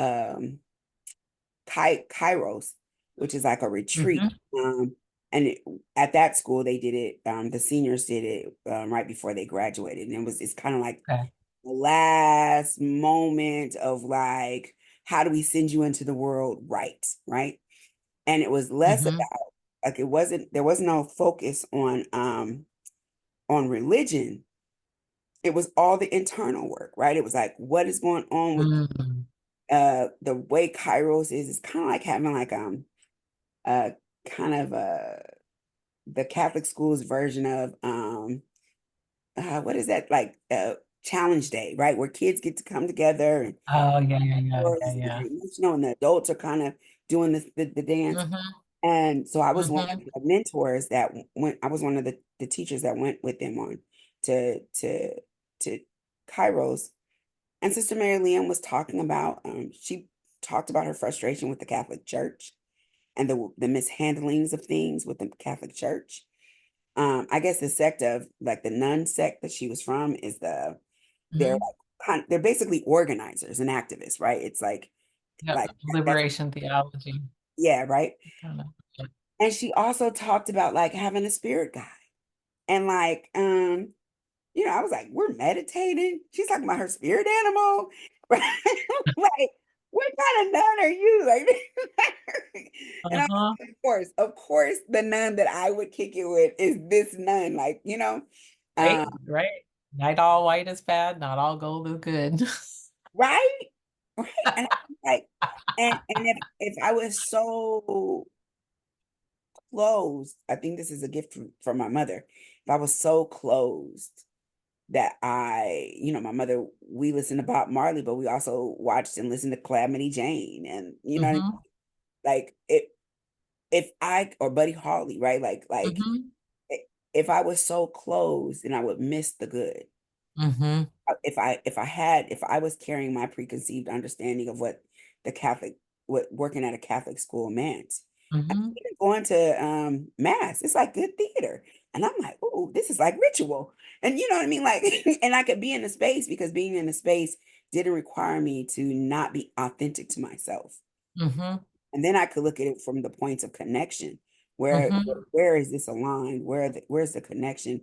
S2: Kairos, which is like a retreat.
S1: Hmm.
S2: And at that school, they did it. The seniors did it right before they graduated, and it's kind of like
S1: Okay.
S2: the last moment of like, how do we send you into the world right, right? And it was less
S1: Hmm.
S2: about like it wasn't there was no focus on religion. It was all the internal work, right? It was like what is going on with
S1: Mm.
S2: the way Kairos is kind of like having like uh kind of the Catholic school's version of what is that like challenge day, right? Where kids get to come together and
S1: Oh, yeah, yeah, yeah, yeah,
S2: stories and
S1: yeah.
S2: get emotional, and the adults are kind of doing the dance.
S1: Hmm.
S2: And so I was one of
S1: Hmm.
S2: the mentors that went, I was one of the teachers that went with them on to to Kairos. And Sister Mary Liam was talking about she talked about her frustration with the Catholic Church and the mishandlings of things with the Catholic Church. I guess the sect of like the nun sect that she was from is they're
S1: Hmm.
S2: they're basically organizers and activists, right? It's
S1: Yep.
S2: like that's
S1: Liberation theology.
S2: yeah, right.
S1: Kind of. Yeah.
S2: And she also talked about like having a spirit guide and like I was like, we're meditating. She's talking about her spirit animal, right? Like, what kind of nun are you? Like, and I was
S1: Uh-huh.
S2: like, of course, the nun that I would kick it with is this nun, like,
S1: Right,
S2: um,
S1: right. Not all white is bad, not all gold is good.
S2: right, right. And I'm like, and if I was so closed, I think this is a gift from my mother. If I was so closed that my mother, we listened to Bob Marley, but we also watched and listened to Calamity Jane, and you know what I mean?
S1: Mm-hmm.
S2: Like if I or Buddy Holly, right?
S1: Mm-hmm.
S2: If I was so close, then I would miss the good.
S1: Mm-hmm.
S2: If I was carrying my preconceived understanding of what the Catholic what working at a Catholic school meant. I
S1: Mm-hmm.
S2: mean, even going to mass, it's like good theater. And I'm like, oh, this is like ritual. And you know what I mean? Like, and I could be in the space because being in the space didn't require me to not be authentic to myself.
S1: Mm-hmm.
S2: And then I could look at it from the points of connection. Where
S1: Mm-hmm.
S2: where is this aligned? Where's the connection?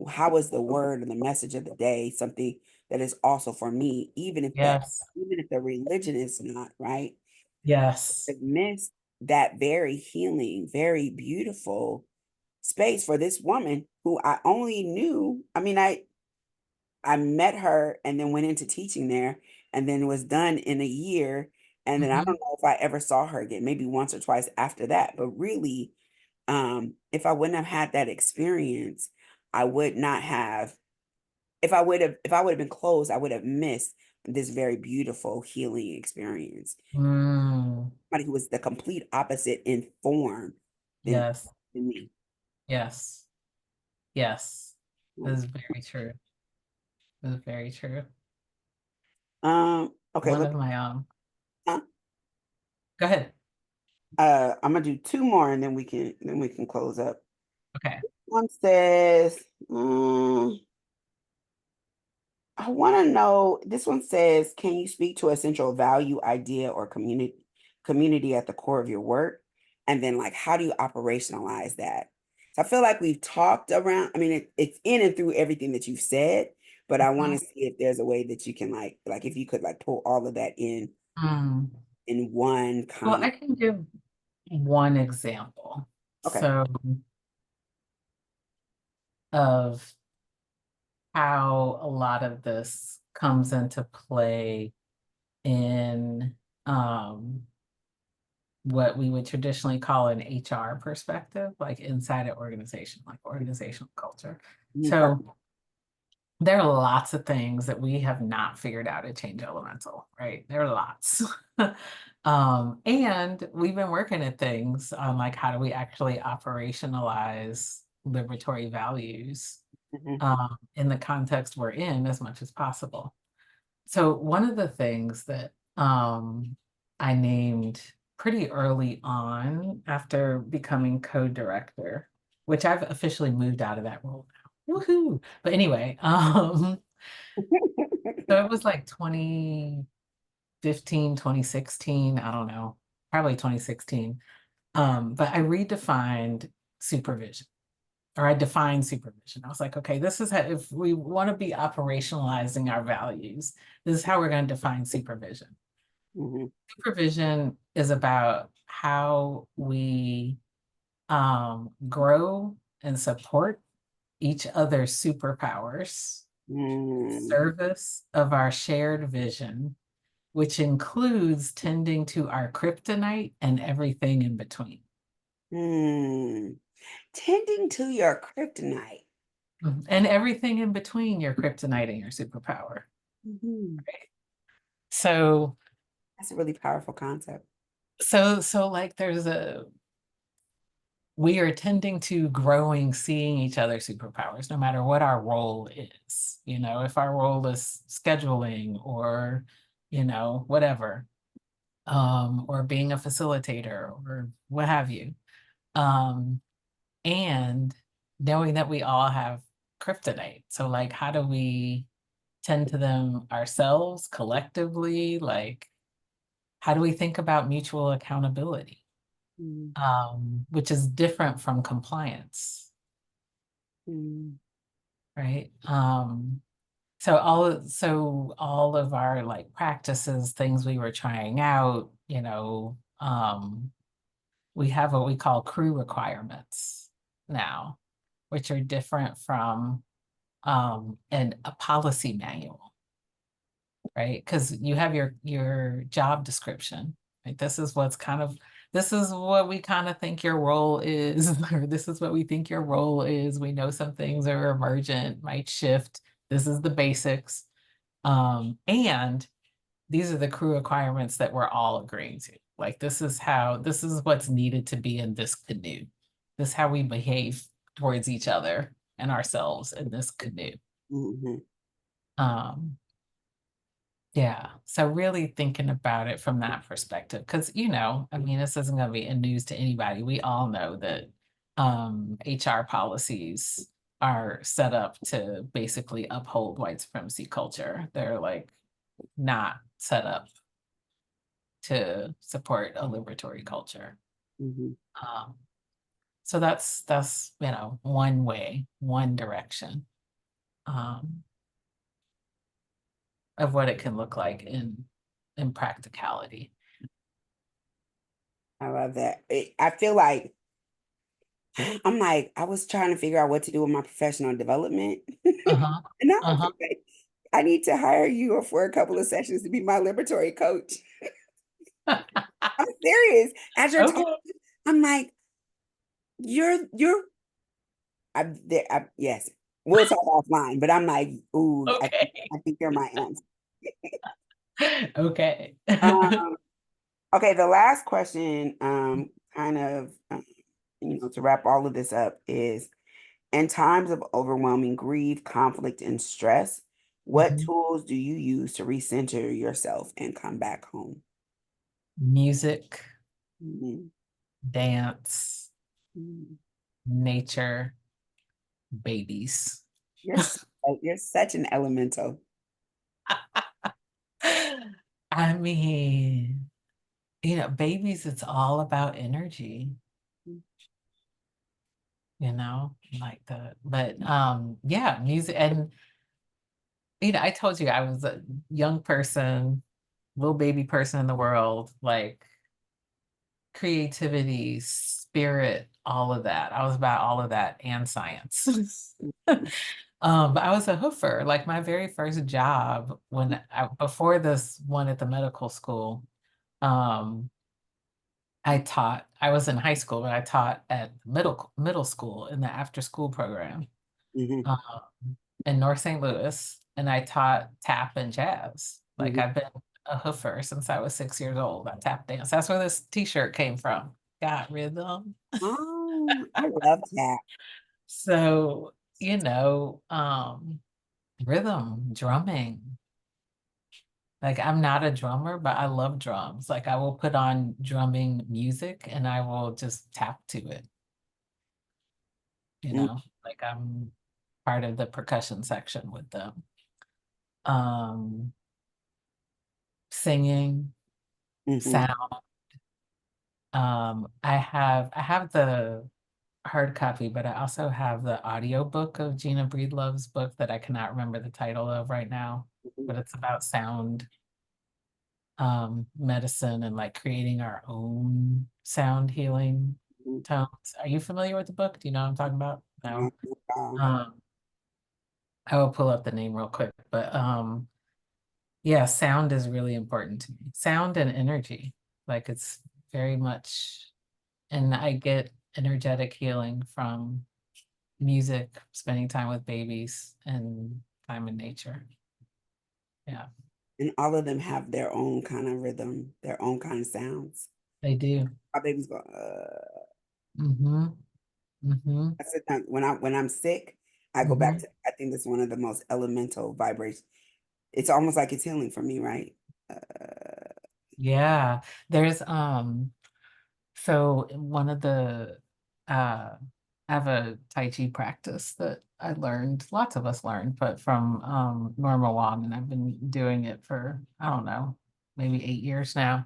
S2: How is the word and the message of the day something that is also for me,
S1: Yes.
S2: even if the religion is not, right?
S1: Yes.
S2: To miss that very healing, very beautiful space for this woman who I only knew. I mean, I met her and then went into teaching there and then was done in a year. And then I
S1: Mm-hmm.
S2: don't know if I ever saw her again, maybe once or twice after that. But really, if I wouldn't have had that experience, I would not have, if I would have been closed, I would have missed this very beautiful healing experience.
S1: Mm.
S2: Somebody who was the complete opposite in form than,
S1: Yes.
S2: than me.
S1: Yes. Yes. This
S2: Mm.
S1: is very true. This is very true.
S2: Okay,
S1: One of my
S2: uh,
S1: go ahead.
S2: I'm gonna do two more and then we can close up.
S1: Okay.
S2: One says, I want to know, this one says, can you speak to a central value, idea, or community at the core of your work? And then like how do you operationalize that? So I feel like we've talked around, I mean, it's in and through everything that you've said, but I want
S1: Mhm.
S2: to see if there's a way that you can like if you could like pull all of that
S1: Mm.
S2: in one
S1: Well, I
S2: comment.
S1: can give one example.
S2: Okay.
S1: So of how a lot of this comes into play in what we would traditionally call an HR perspective, like inside an organization, like organizational culture.
S2: Part.
S1: So there are lots of things that we have not figured out at Change Elemental, right? There are lots. And we've been working at things on like how do we actually operationalize liberatory values
S2: Mhm.
S1: in the context we're in as much as possible. So one of the things that I named pretty early on after becoming co-director, which I've officially moved out of that role now. Woohoo! But anyway, so it was like 2015, 2016, I don't know, probably 2016. But I redefined supervision, or I defined supervision. I was like, okay, this is how, if we want to be operationalizing our values, this is how we're going to define supervision.
S2: Mhm.
S1: Supervision is about how we grow and support each other's superpowers,
S2: Mm.
S1: service of our shared vision, which includes tending to our kryptonite and everything in between.
S2: Mm. Tending to your kryptonite.
S1: And everything in between your kryptonite and your superpower.
S2: Mhm.
S1: So,
S2: That's a really powerful concept.
S1: so like we are tending to growing, seeing each other's superpowers, no matter what our role is. You know, if our role is scheduling or, whatever, or being a facilitator or what have you. Um, and knowing that we all have kryptonite. So like, how do we tend to them ourselves collectively? Like, how do we think about mutual accountability?
S2: Mm.
S1: Which is different from compliance,
S2: Mm.
S1: right? So all of our like practices, things we were trying out, we have what we call crew requirements now, which are different from a policy manual, right? Because you have your job description, right? This is what we kind of think your role is, or this is what we think your role is. We know some things are emergent, might shift. This is the basics. And these are the crew requirements that we're all agreeing to. Like this is what's needed to be in this canoe. This is how we behave towards each other and ourselves in this canoe.
S2: Mhm.
S1: Um, yeah. So really thinking about it from that perspective, because I mean, this isn't going to be in news to anybody. We all know that HR policies are set up to basically uphold white supremacy culture. They're like not set up to support a liberatory culture.
S2: Mhm.
S1: Um, so that's one way, one direction um, of what it can look like in practicality.
S2: I love that. I feel like I'm like, I was trying to figure out what to do with my professional development.
S1: Uh-huh.
S2: And now I
S1: Uh-huh.
S2: feel like I need to hire you for a couple of sessions to be my liberatory coach. I'm serious. As you're talking,
S1: Okay.
S2: I'm like, you're I'm there. Yes, we'll talk offline, but I'm like, ooh,
S1: Okay.
S2: I think you're my answer.
S1: Okay.
S2: Um, okay, the last question, kind of, to wrap all of this up is in times of overwhelming grief, conflict, and stress, what
S1: Mhm.
S2: tools do you use to recenter yourself and come back home?
S1: Music,
S2: Mhm.
S1: dance,
S2: Mhm.
S1: nature, babies.
S2: You're such an elemental.
S1: I mean, babies, it's all about energy, like but yeah, music and I told you I was a young person, little baby person in the world, like creativity, spirit, all of that. I was about all of that and science. But I was a hoofer. Like my very first job before this one at the medical school, um, I was in high school, but I taught at middle school in the after school program
S2: Mhm.
S1: um, in North St. Louis, and I taught tap and jazz. Like
S2: Mhm.
S1: I've been a hoofer since I was 6 years old. I tap dance. That's where this T-shirt came from. Got rhythm.
S2: Oh, I love that.
S1: So, rhythm, drumming. Like I'm not a drummer, but I love drums. Like I will put on drumming music and I will just tap to it,
S2: Mm,
S1: like I'm part of the percussion section with them. Um, Singing,
S2: mhm.
S1: sound. I have the hard copy, but I also have the audio book of Gina Breedlove's book that I cannot remember the title of right now,
S2: Mhm.
S1: but it's about sound medicine and like creating our own sound healing
S2: Mhm.
S1: tones. Are you familiar with the book? Do you know what I'm talking about?
S2: No,
S1: No.
S2: uh,
S1: Um, I will pull up the name real quick, but yeah, sound is really important to me. Sound and energy. Like it's very much, and I get energetic healing from music, spending time with babies, and time in nature. Yeah,
S2: and all of them have their own kind of rhythm, their own kind of sounds.
S1: they do.
S2: My baby's go,
S1: Mm-hmm. Mm-hmm.
S2: I said that when I'm sick, I go back
S1: Mm-hmm.
S2: to, I think that's one of the most elemental vibrations. It's almost like it's healing for me, right?
S1: Yeah. There's so one of the I have a Tai Chi practice that I learned, lots of us learned, but from Norma Wong, and I've been doing it for, I don't know, maybe 8 years now.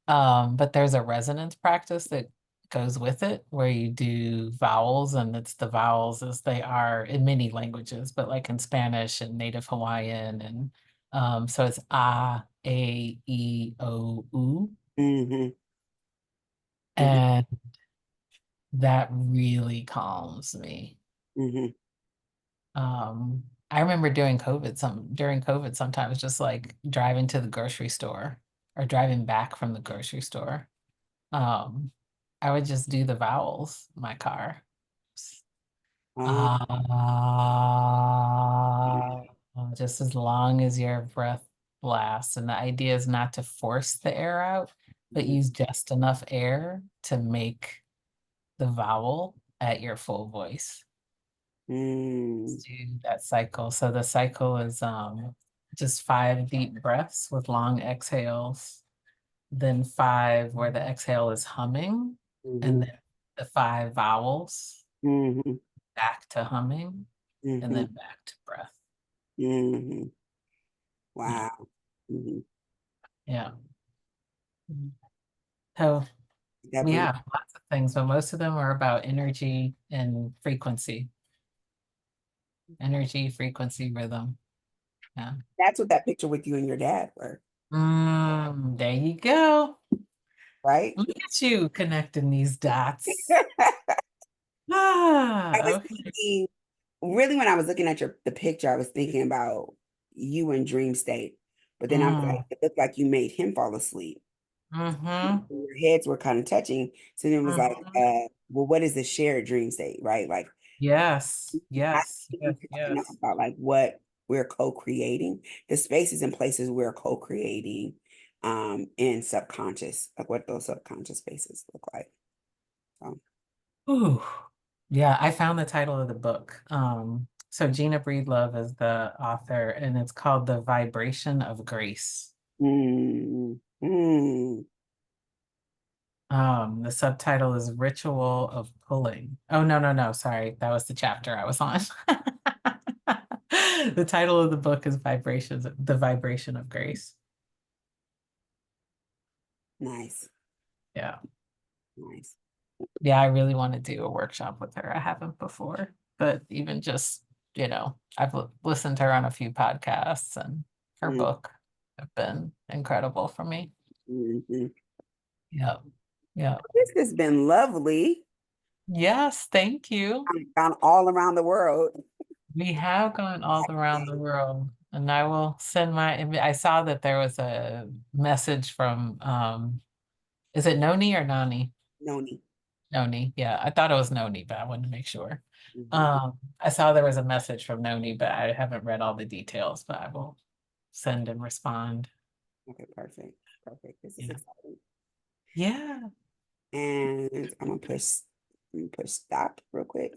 S1: But there's a resonance practice that goes with it where you do vowels, and it's the vowels as they are in many languages, but like in Spanish and Native Hawaiian, and so it's a, e, o, u,
S2: Mm-hmm. Mm-hmm.
S1: and that really calms me.
S2: Mm-hmm.
S1: I remember during COVID sometimes just like driving to the grocery store or driving back from the grocery store. Um, I would just do the vowels in my car.
S2: Uh,
S1: Ah, just as long as your breath lasts. And the idea is not to force the air out, but use just enough air to make the vowel at your full voice.
S2: Mm,
S1: Do that cycle. So the cycle is just 5 deep breaths with long exhales, then 5 where the exhale is humming, and
S2: mhm,
S1: then the 5 vowels
S2: mhm,
S1: back to humming, and
S2: mhm,
S1: then back to breath.
S2: mhm.
S1: Yeah.
S2: Wow. Mhm.
S1: Yeah. Mhm. So
S2: Definitely.
S1: yeah, lots of things, but most of them are about energy and frequency, energy, frequency, rhythm. Yeah.
S2: That's what that picture with you and your dad were,
S1: There you go.
S2: right?
S1: Look at you connecting these dots.
S2: I was
S1: Okay.
S2: thinking, really, when I was looking at the picture, I was thinking about you in dream state. But then I was like,
S1: Mm,
S2: it looked like you made him fall asleep.
S1: mm-hmm.
S2: Your heads were kind of touching. So then it was like,
S1: Mm-hmm.
S2: well, what is the shared dream state, right? Like,
S1: Yes,
S2: I
S1: yes,
S2: think
S1: yes,
S2: you talking
S1: yes.
S2: about like what we're co-creating, the spaces and places we're co-creating in subconscious, like what those subconscious spaces look like. So,
S1: Ooh. Yeah, I found the title of the book. So Gina Breedlove is the author, and it's called The Vibration of Grace.
S2: mm, mm,
S1: The subtitle is Ritual of Pulling. Oh, no, no, no, sorry. That was the chapter I was on. The title of the book is Vibrations, The Vibration of Grace.
S2: nice,
S1: Yeah.
S2: nice.
S1: Yeah, I really want to do a workshop with her. I haven't before, but even just, I've listened to her on a few podcasts and her
S2: Mm,
S1: book have been incredible for me.
S2: mhm.
S1: Yeah. Yeah.
S2: This has been lovely.
S1: Yes, thank you.
S2: I've gone all around the world.
S1: We have gone all around the world, and I will send I saw that there was a message from is it Noni or Nani?
S2: Noni.
S1: Noni. Yeah, I thought it was Noni, but I wanted to make sure.
S2: Mhm.
S1: I saw there was a message from Noni, but I haven't read all the details, but I will send and respond.
S2: Okay, perfect. Perfect. This is
S1: Yeah.
S2: exciting.
S1: Yeah.
S2: And I'm gonna push stop real quick.